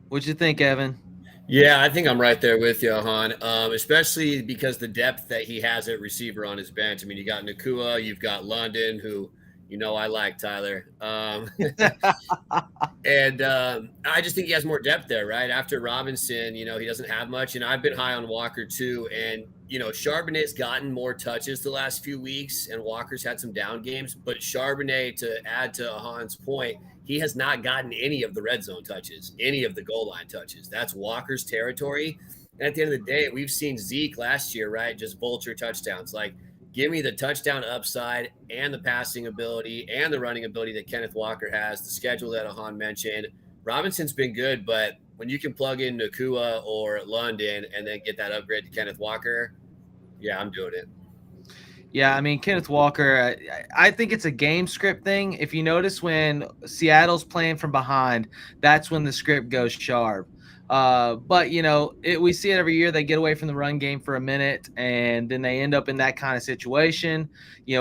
What'd you think, Evan? Yeah, I think I'm right there with you, Han. Especially because the depth that he has at receiver on his bench. I mean, you got Nakua, you've got London, who I like, Tyler. And I just think he has more depth there, right? After Robinson, he doesn't have much. And I've been high on Walker too. And Charbonnet's gotten more touches the last few weeks, and Walker's had some down games. But Charbonnet, to add to Han's point, he has not gotten any of the red zone touches, any of the goal line touches. That's Walker's territory. And at the end of the day, we've seen Zeke last year, right? Just vulture touchdowns. Like, give me the touchdown upside and the passing ability and the running ability that Kenneth Walker has, the schedule that Han mentioned. Robinson's been good, but when you can plug in Nakua or London and then get that upgrade to Kenneth Walker, yeah, I'm doing it. Yeah, I mean, Kenneth Walker, I think it's a game script thing. If you notice, when Seattle's playing from behind, that's when the script goes sharp. But, we see it every year. They get away from the run game for a minute, and then they end up in that kind of situation.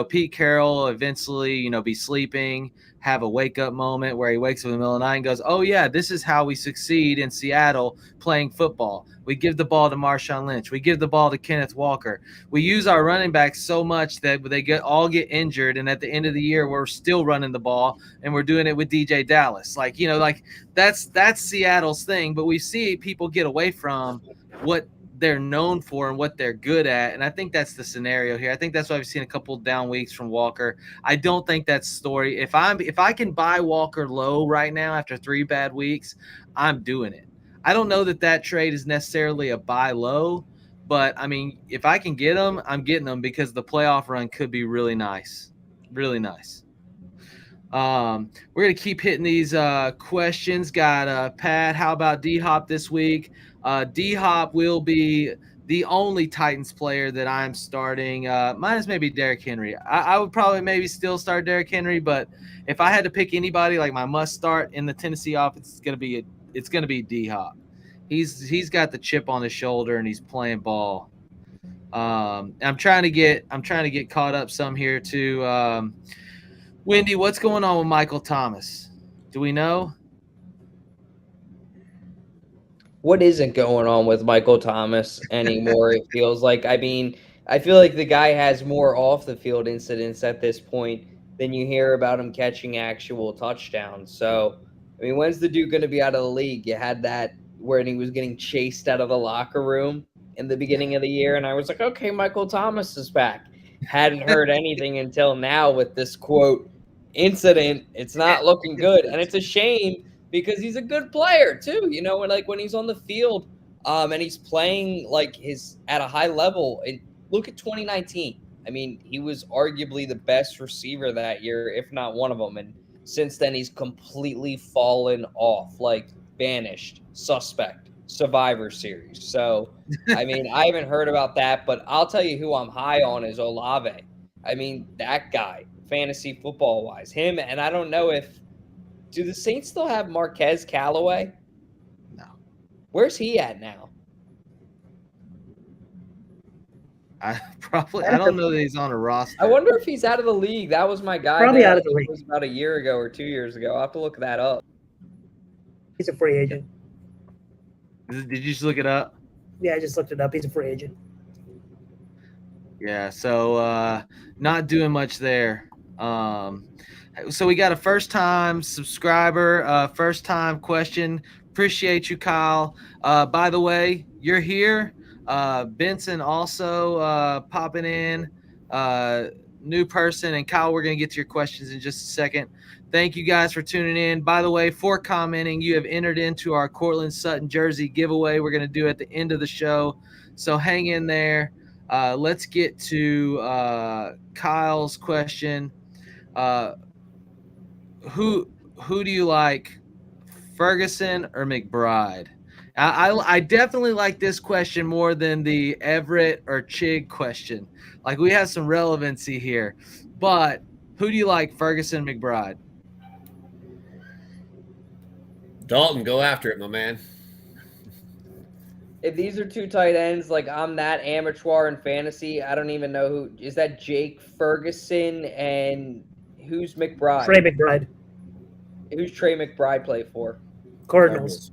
Pete Carroll eventually, be sleeping, have a wake-up moment where he wakes up in the middle of the night and goes, oh, yeah, this is how we succeed in Seattle playing football. We give the ball to Marshawn Lynch. We give the ball to Kenneth Walker. We use our running backs so much that they all get injured, and at the end of the year, we're still running the ball, and we're doing it with DJ Dallas. That's Seattle's thing, but we see people get away from what they're known for and what they're good at, and I think that's the scenario here. I think that's why we've seen a couple down weeks from Walker. I don't think that's the story. If I can buy Walker low right now after 3 bad weeks, I'm doing it. I don't know that trade is necessarily a buy low, but I mean, if I can get them, I'm getting them because the playoff run could be really nice. Really nice. We're going to keep hitting these questions. Got Pat, how about D-Hop this week? D-Hop will be the only Titans player that I'm starting, minus maybe Derrick Henry. I would probably maybe still start Derrick Henry, but if I had to pick anybody, like my must start in the Tennessee offense, it's gonna be D-Hop. He's got the chip on his shoulder and he's playing ball. I'm trying to get caught up some here too. Wendy, what's going on with Michael Thomas? Do we know? What isn't going on with Michael Thomas anymore? It feels like. I mean, I feel like the guy has more off the field incidents at this point than you hear about him catching actual touchdowns. So, I mean, when's the dude going to be out of the league? You had that where he was getting chased out of the locker room in the beginning of the year, and I was like, okay, Michael Thomas is back. Hadn't heard anything until now with this quote incident. It's not looking good, and it's a shame because he's a good player too, and like when he's on the field, and he's playing like at a high level. And look at 2019. I mean, he was arguably the best receiver that year, if not one of them. And since then, he's completely fallen off, like vanished, suspect, Survivor Series. So, I mean, I haven't heard about that, but I'll tell you who I'm high on is Olave. I mean, that guy, fantasy football wise, him, and I don't know if. Do the Saints still have Marquez Callaway? No. Where's he at now? I don't know that he's on a roster. I wonder if he's out of the league. That was my guy. Probably out of the league. It was about a year ago or 2 years ago. I'll have to look that up. He's a free agent. Did you just look it up? Yeah, I just looked it up. He's a free agent. Yeah, so not doing much there. So we got a first-time subscriber, first-time question. Appreciate you, Kyle. By the way, you're here. Benson also popping in. New person. And Kyle, we're going to get to your questions in just a second. Thank you guys for tuning in. By the way, for commenting, you have entered into our Cortland Sutton jersey giveaway we're going to do at the end of the show. So hang in there. Let's get to Kyle's question. Who do you like, Ferguson or McBride? I definitely like this question more than the Everett or Chig question. Like, we have some relevancy here. But who do you like, Ferguson, McBride? Dalton, go after it, my man. If these are two tight ends, like I'm that amateur in fantasy, I don't even know who is that. Jake Ferguson and who's McBride? Trey McBride, Who's Trey McBride play for? Cardinals.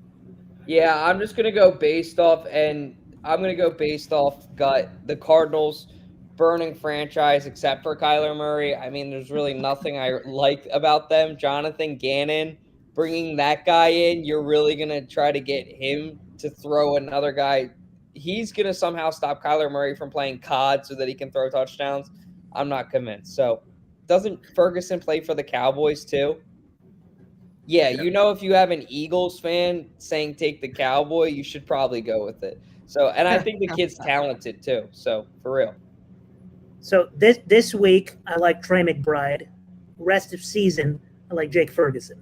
Yeah, I'm just gonna go based off, and I'm gonna go based off gut. The Cardinals burning franchise except for Kyler Murray. I mean, there's really nothing I like about them. Jonathan Gannon, bringing that guy in, you're really gonna try to get him to throw another guy. He's gonna somehow stop Kyler Murray from playing COD so that he can throw touchdowns. I'm not convinced. So, doesn't Ferguson play for the Cowboys too? Yeah, if you have an Eagles fan saying take the Cowboy, you should probably go with it. So, and I think the kid's talented too. So, for real. So this week I like Trey McBride. Rest of season I like Jake Ferguson.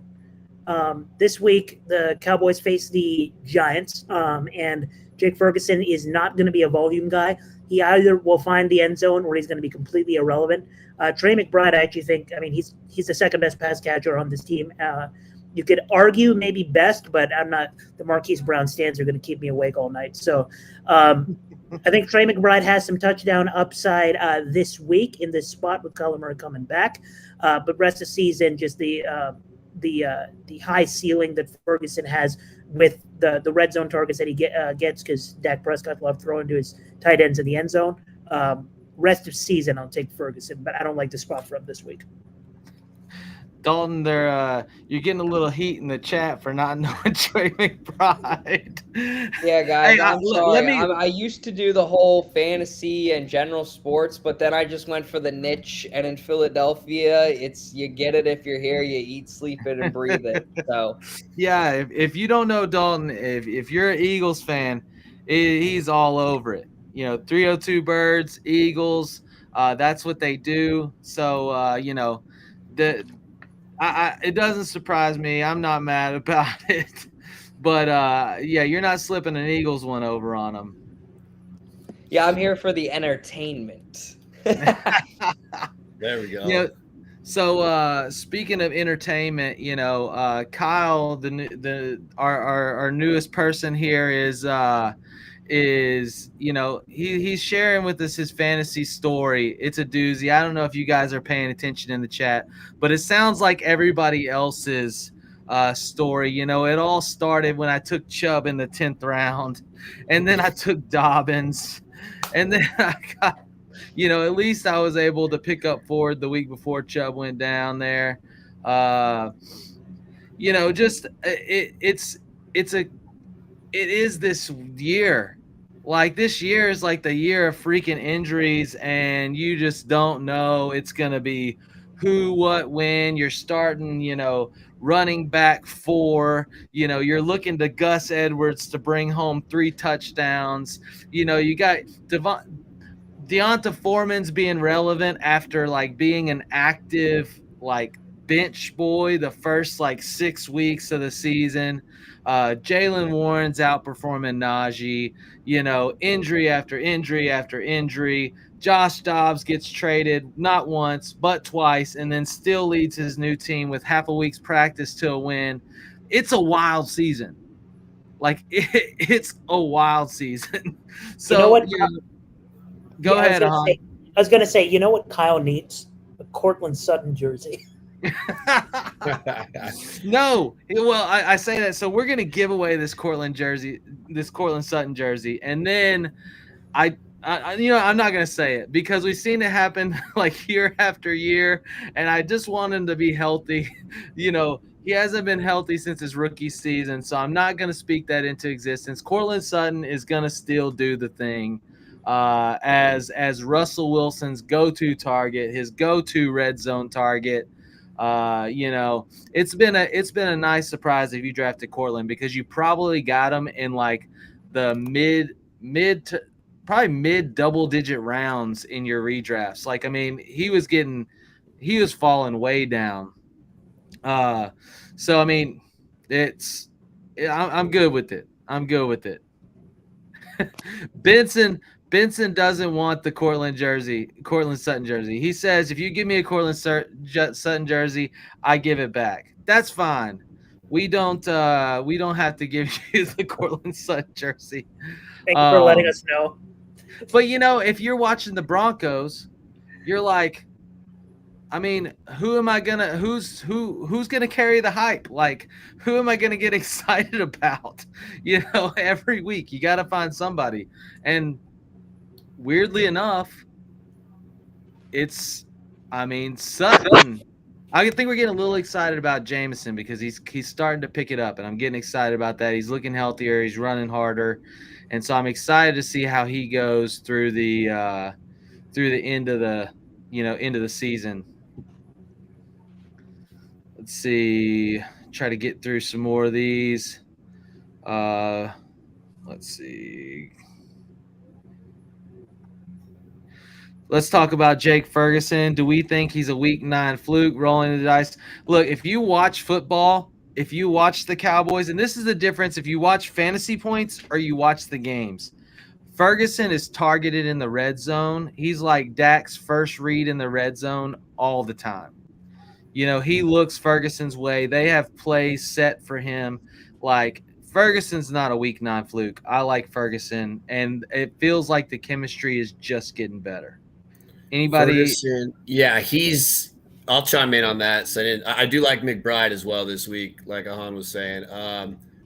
This week the Cowboys face the Giants, and Jake Ferguson is not going to be a volume guy. He either will find the end zone or he's going to be completely irrelevant. Trey McBride, I actually think, I mean, he's the second best pass catcher on this team. You could argue maybe best, but I'm not. The Marquise Brown stands are going to keep me awake all night. So I think Trey McBride has some touchdown upside this week in this spot with Kyler Murray coming back. But rest of season, just the high ceiling that Ferguson has with the red zone targets that he gets because Dak Prescott loved throwing to his tight ends in the end zone. Rest of season, I'll take Ferguson, but I don't like the spot for him this week. Dalton, you're getting a little heat in the chat for not knowing Trey McBride. Yeah, guys, Hey, I'm sorry. I used to do the whole fantasy and general sports, but then I just went for the niche. And in Philadelphia, it's you get it if you're here, you eat, sleep it, and breathe it. So yeah, if you don't know Dalton, if you're an Eagles fan, he's all over it. 302 Birds, Eagles, that's what they do. So it doesn't surprise me. I'm not mad about it. But yeah, you're not slipping an Eagles one over on them. Yeah, I'm here for the entertainment. There we go. So speaking of entertainment, Kyle, our newest person here is he's sharing with us his fantasy story. It's a doozy. I don't know if you guys are paying attention in the chat, but it sounds like everybody else's story. It all started when I took Chubb in the 10th round, and then I took Dobbins, and then I got at least I was able to pick up Ford the week before Chubb went down there. Just it is this year. Like, this year is like the year of freaking injuries, and you just don't know it's going to be who, what, when. You're starting, running back 4. You're looking to Gus Edwards to bring home 3 touchdowns. You got Deonta Foreman's being relevant after, like, being an active, like, bench boy the first, like, 6 weeks of the season. Jalen Warren's outperforming Najee, injury after injury after injury. Josh Dobbs gets traded not once, but twice, and then still leads his new team with half a week's practice to a win. It's a wild season. Like, it's a wild season. So, you know what? Go ahead, I was going to say, you know what Kyle needs? A Cortland Sutton jersey. No, well, I say that, so we're gonna give away this Cortland Sutton jersey, and then I'm not gonna say it because we've seen it happen like year after year, and I just want him to be healthy. He hasn't been healthy since his rookie season, so I'm not gonna speak that into existence. Cortland Sutton is gonna still do the thing as Russell Wilson's go-to target, his go-to red zone target. It's been a nice surprise if you drafted Cortland, because you probably got him in like the mid to probably mid double digit rounds in your redrafts. Like, I mean, he was falling way down. So I mean, I'm good with it. I'm good with it. Benson doesn't want the Cortland Sutton jersey. He says if you give me a Sutton jersey, I give it back. That's fine. We don't have to give you the Cortland Sutton jersey. Thank you for letting us know. But if you're watching the Broncos, you're like, I mean, who's gonna carry the hype? Like, who am I gonna get excited about? Every week you gotta find somebody. And weirdly enough, Sutton. I think we're getting a little excited about Jameson because he's starting to pick it up, and I'm getting excited about that. He's looking healthier, he's running harder, and so I'm excited to see how he goes through the end of the season. Let's see. Try to get through some more of these. Let's see. Let's talk about Jake Ferguson. Do we think he's a week 9 fluke rolling the dice? Look, if you watch football, if you watch the Cowboys, and this is the difference if you watch fantasy points or you watch the games. Ferguson is targeted in the red zone. He's like Dak's first read in the red zone all the time. He looks Ferguson's way. They have plays set for him. Like, Ferguson's not a week 9 fluke. I like Ferguson, and it feels like the chemistry is just getting better. Anybody? Ferguson, yeah, I'll chime in on that. So I do like McBride as well this week, like Ahan was saying,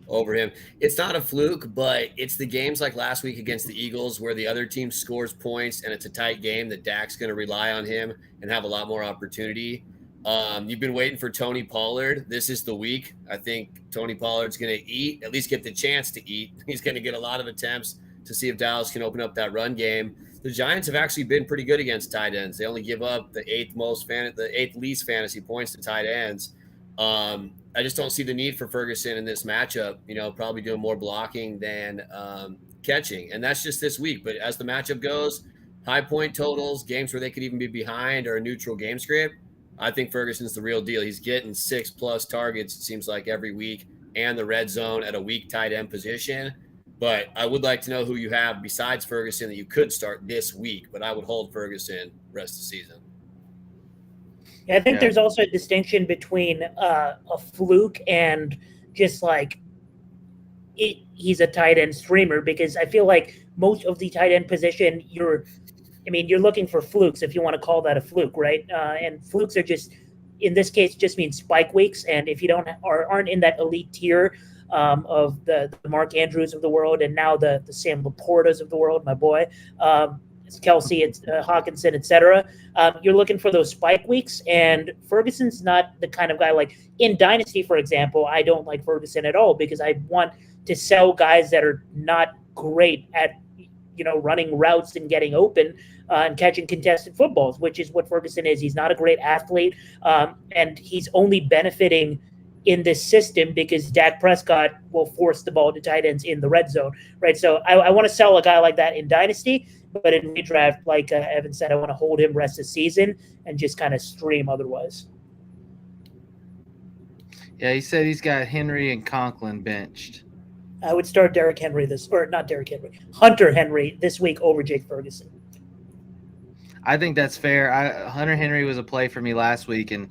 over him. It's not a fluke, but it's the games like last week against the Eagles where the other team scores points and it's a tight game that Dak's going to rely on him and have a lot more opportunity. You've been waiting for Tony Pollard. This is the week. I think Tony Pollard's going to at least get the chance to eat. He's going to get a lot of attempts to see if Dallas can open up that run game. The Giants have actually been pretty good against tight ends. They only give up the eighth least fantasy points to tight ends. I just don't see the need for Ferguson in this matchup. Probably doing more blocking than catching, and that's just this week. But as the matchup goes, high point totals, games where they could even be behind, or a neutral game script, I think Ferguson's the real deal. He's getting 6+ targets, it seems like, every week, and the red zone at a weak tight end position. But I would like to know who you have besides Ferguson that you could start this week. But I would hold Ferguson rest of the season. Yeah, I think there's also a distinction between a fluke and just like he's a tight end streamer, because I feel like most of the tight end position, you're looking for flukes, if you want to call that a fluke, right? And flukes are just, in this case, just mean spike weeks. And if you aren't in that elite tier of the Mark Andrews of the world, and now the Sam Laportas of the world, my boy, it's Kelsey, it's Hawkinson, etc. You're looking for those spike weeks, and Ferguson's not the kind of guy, like in Dynasty, for example. I don't like Ferguson at all because I want to sell guys that are not great at running routes and getting open and catching contested footballs, which is what Ferguson is. He's not a great athlete, and he's only benefiting in this system because Dak Prescott will force the ball to tight ends in the red zone, right? So I want to sell a guy like that in Dynasty, but in redraft, like Evan said, I want to hold him rest of the season and just kind of stream otherwise. Yeah, he said he's got Henry and Conklin benched. I would start Hunter Henry this week over Jake Ferguson. I think that's fair. Hunter Henry was a play for me last week and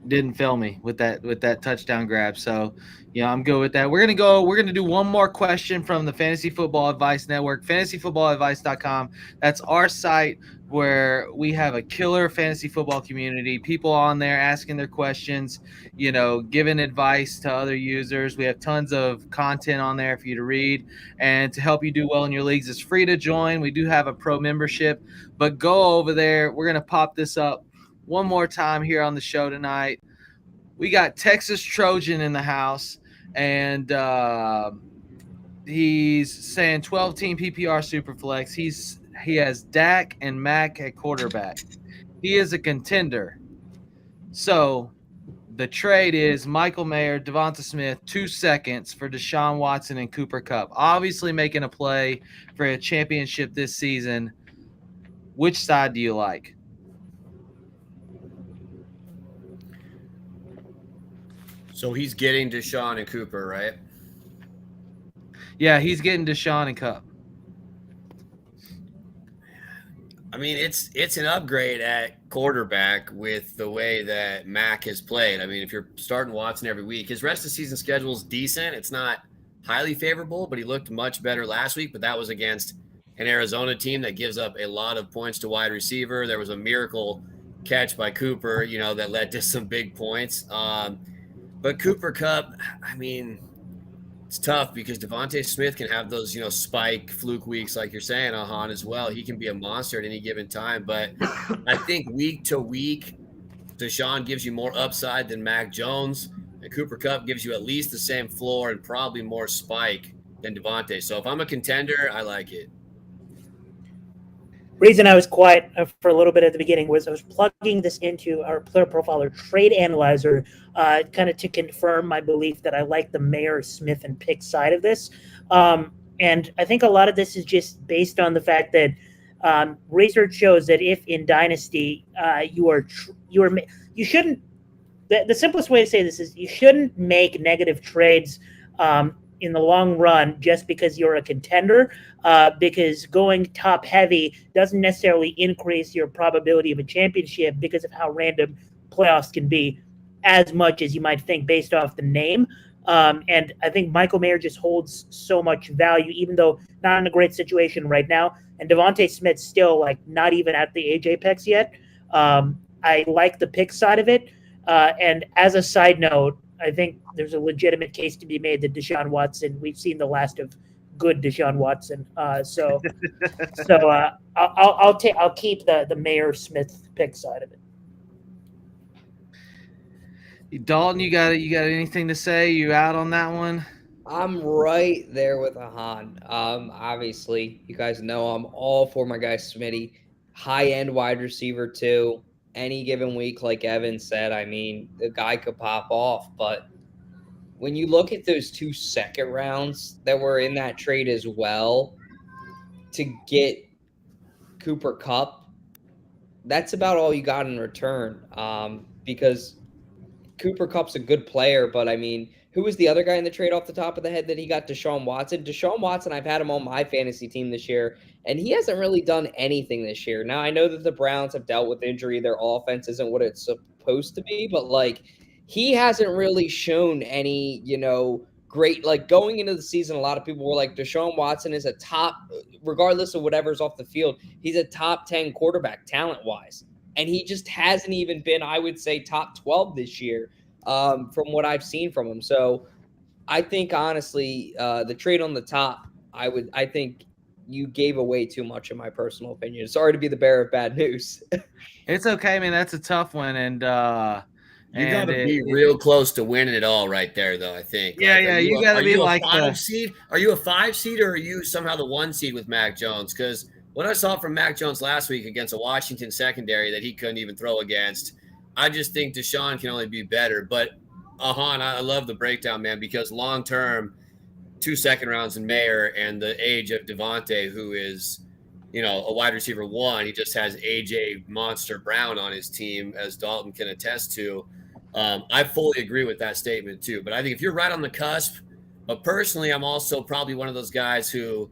didn't fail me with that touchdown grab. So, I'm good with that. We're gonna do one more question from the Fantasy Football Advice Network, fantasyfootballadvice.com. That's our site where we have a killer fantasy football community. People on there asking their questions, giving advice to other users. We have tons of content on there for you to read and to help you do well in your leagues. It's free to join. We do have a pro membership, but go over there. We're gonna pop this up one more time here on the show tonight. We got Texas Trojan in the house, and he's saying 12-team PPR Superflex. He has Dak and Mac at quarterback. He is a contender. So the trade is Michael Mayer, Devonta Smith, 2 seconds for Deshaun Watson and Cooper Kupp. Obviously making a play for a championship this season. Which side do you like? So he's getting Deshaun and Cooper, right? Yeah, he's getting Deshaun and Cup. I mean, it's an upgrade at quarterback with the way that Mac has played. I mean, if you're starting Watson every week, his rest of season schedule is decent. It's not highly favorable, but he looked much better last week. But that was against an Arizona team that gives up a lot of points to wide receiver. There was a miracle catch by Cooper, that led to some big points. But Cooper Kupp, I mean, it's tough because Devontae Smith can have those, spike fluke weeks, like you're saying, Ahan, as well. He can be a monster at any given time. But I think week to week, Deshaun gives you more upside than Mac Jones. And Cooper Kupp gives you at least the same floor and probably more spike than Devontae. So if I'm a contender, I like it. Reason I was quiet for a little bit at the beginning was I was plugging this into our player profiler trade analyzer, kind of to confirm my belief that I like the Mayer, Smith, and Pick side of this. And I think a lot of this is just based on the fact that research shows that if in Dynasty you shouldn't. The simplest way to say this is you shouldn't make negative trades in the long run just because you're a contender, because going top heavy doesn't necessarily increase your probability of a championship because of how random playoffs can be as much as you might think based off the name. And I think Michael Mayer just holds so much value, even though not in a great situation right now. And Devontae Smith's still not even at the age apex yet. I like the pick side of it. And as a side note, I think there's a legitimate case to be made that Deshaun Watson, we've seen the last of good Deshaun Watson. So I'll keep the Mayer Smith pick side of it. Dalton, you got anything to say? You out on that one? I'm right there with Ahan. Obviously, you guys know I'm all for my guy Smitty. High-end wide receiver too. Any given week, like Evan said, I mean, the guy could pop off. But when you look at those 2 second rounds that were in that trade as well to get Cooper Kupp, that's about all you got in return. Because Cooper Kupp's a good player, but I mean, who was the other guy in the trade off the top of the head that he got? Deshaun Watson. Deshaun Watson, I've had him on my fantasy team this year, and he hasn't really done anything this year. Now, I know that the Browns have dealt with injury. Their offense isn't what it's supposed to be, but, he hasn't really shown any, great, going into the season, a lot of people were like, Deshaun Watson is a top, regardless of whatever's off the field, he's a top 10 quarterback talent-wise. And he just hasn't even been, I would say, top 12 this year. From what I've seen from him. So I think honestly, the trade on the top, I think you gave away too much in my personal opinion. Sorry to be the bearer of bad news. It's okay, man. That's a tough one. And you got to be real close to winning it all right there, though, I think. Yeah, you got to be like a 5 seed? Are you a 5 seed or are you somehow the 1 seed with Mac Jones? Because what I saw from Mac Jones last week against a Washington secondary that he couldn't even throw against, I just think Deshaun can only be better. But, Ahan, I love the breakdown, man, because long-term, 2 second rounds in Mayer and the age of Devontae, who is, a wide receiver 1, he just has A.J. Monster Brown on his team, as Dalton can attest to. I fully agree with that statement, too. But I think if you're right on the cusp, but personally, I'm also probably one of those guys who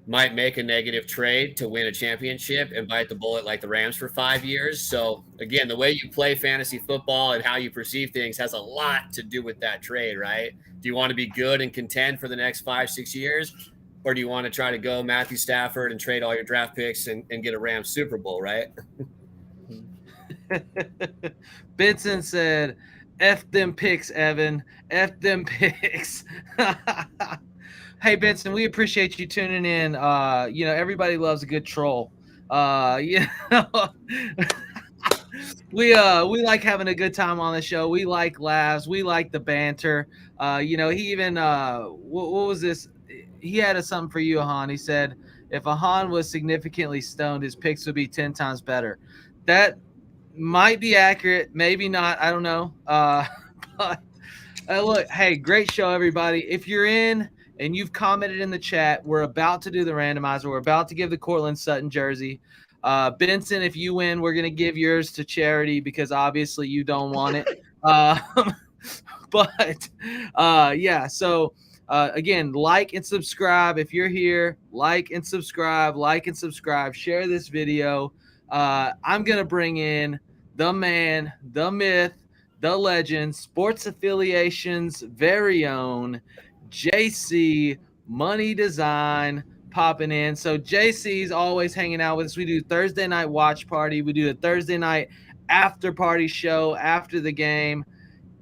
might make a negative trade to win a championship and bite the bullet like the Rams for 5 years. So, again, the way you play fantasy football and how you perceive things has a lot to do with that trade, right? Do you want to be good and contend for the next 5-6 years? Or do you want to try to go Matthew Stafford and trade all your draft picks and get a Rams Super Bowl, right? Benson said, F them picks, Evan. F them picks. Hey, Benson, we appreciate you tuning in. Everybody loves a good troll. We like having a good time on the show. We like laughs. We like the banter. He even what was this? He had something for you, Ahan. He said, if Ahan was significantly stoned, his picks would be 10 times better. That might be accurate, maybe not. I don't know. But look, hey, great show, everybody. If you're in and you've commented in the chat, we're about to do the randomizer. We're about to give the Cortland Sutton jersey. Benson, if you win, we're going to give yours to charity because obviously you don't want it. So Again, like and subscribe. If you're here, like and subscribe, share this video. I'm going to bring in the man, the myth, the legend, Sports Affiliation's very own JC Money Design popping in. So JC's always hanging out with us. We do Thursday night watch party. We do a Thursday night after party show after the game.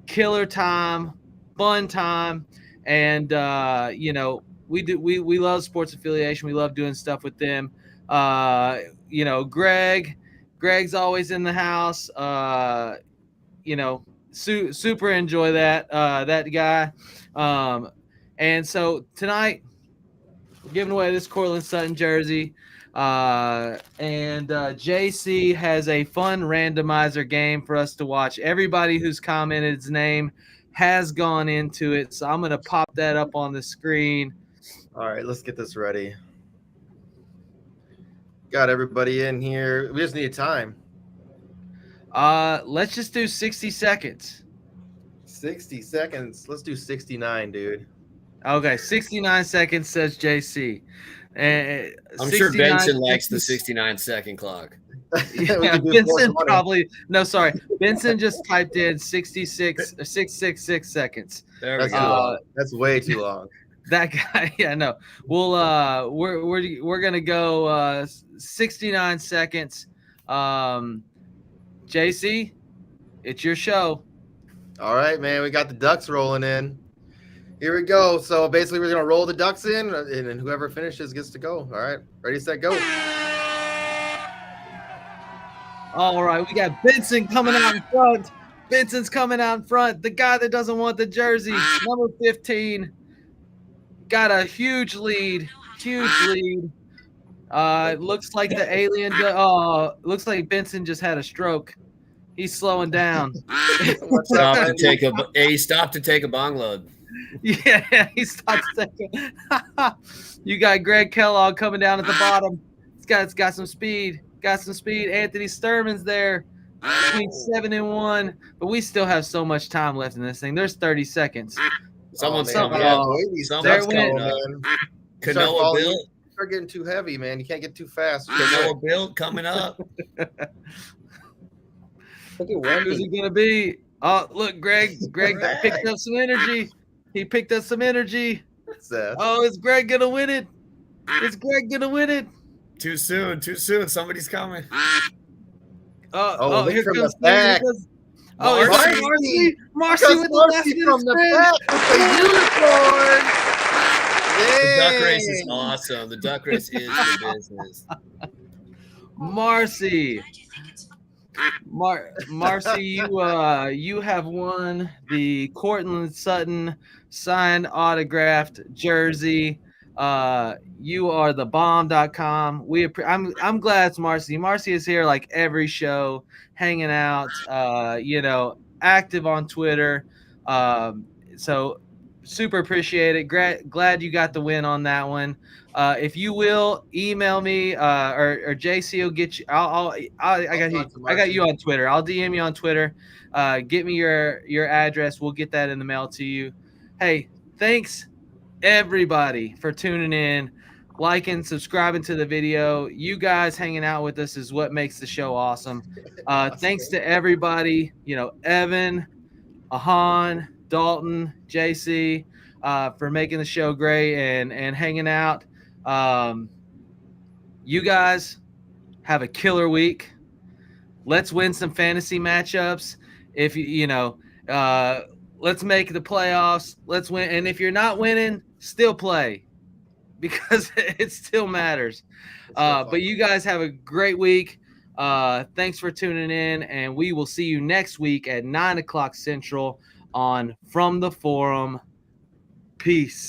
Killer time, fun time. And we love Sports Affiliation. We love doing stuff with them. Greg's always in the house. Super enjoy that guy. And so tonight, we're giving away this Cortland Sutton jersey. And JC has a fun randomizer game for us to watch. Everybody who's commented his name has gone into it, so I'm going to pop that up on the screen. All right, let's get this ready. Got everybody in here. We just need time. Let's just do 60 seconds. 60 seconds. Let's do 69, dude. Okay, 69 seconds says JC. I'm sure Benson likes the 69-second clock. Yeah, Benson probably Benson just typed in 666 seconds. There we go. That's way too long. That guy, yeah, no. We're gonna go 69 seconds. JC, it's your show. All right, man. We got the ducks rolling in. Here we go. So basically, we're gonna roll the ducks in, and then whoever finishes gets to go. All right, ready, set, go. All right, we got Benson coming out in front. Benson's coming out in front. The guy that doesn't want the jersey, number 15, got a huge lead. Looks like the alien. Looks like Benson just had a stroke. He's slowing down. He stopped to take a bong load. Yeah, he stopped to take it. You got Greg Kellogg coming down at the bottom. It's got some speed. Anthony Sturman's there between 7 and 1, but we still have so much time left in this thing. There's 30 seconds. Someone's coming up. There went Canoa Bill. Start getting too heavy, man. You can't get too fast. Canoa Bill coming up. Look at Wendy. Who's it gonna be? Oh, look, Greg picked up some energy. He picked up some energy. Oh, is Greg gonna win it? Too soon. Somebody's coming. Here comes the back. Oh, Marcy. Marcy with the left from the back with the unicorn. The duck race is awesome. The duck race is the business. Marcy, you have won the Cortland Sutton signed autographed jersey. You are the bomb.com. I'm glad it's Marcy. Marcy is here like every show, hanging out, active on Twitter. So super appreciate it. Glad you got the win on that one. If you will email me, or JC will get you. I got you on Twitter. I'll DM you on Twitter. Get me your address. We'll get that in the mail to you. Hey, thanks everybody for tuning in, liking, subscribing to the video. You guys hanging out with us is what makes the show awesome. Thanks to everybody, Evan, Ahan, Dalton, JC, for making the show great and hanging out. You guys have a killer week. Let's win some fantasy matchups. If let's make the playoffs. Let's win. And if you're not winning, still play, because it still matters. But you guys have a great week. Thanks for tuning in, and we will see you next week at 9 o'clock Central on From the Forum. Peace.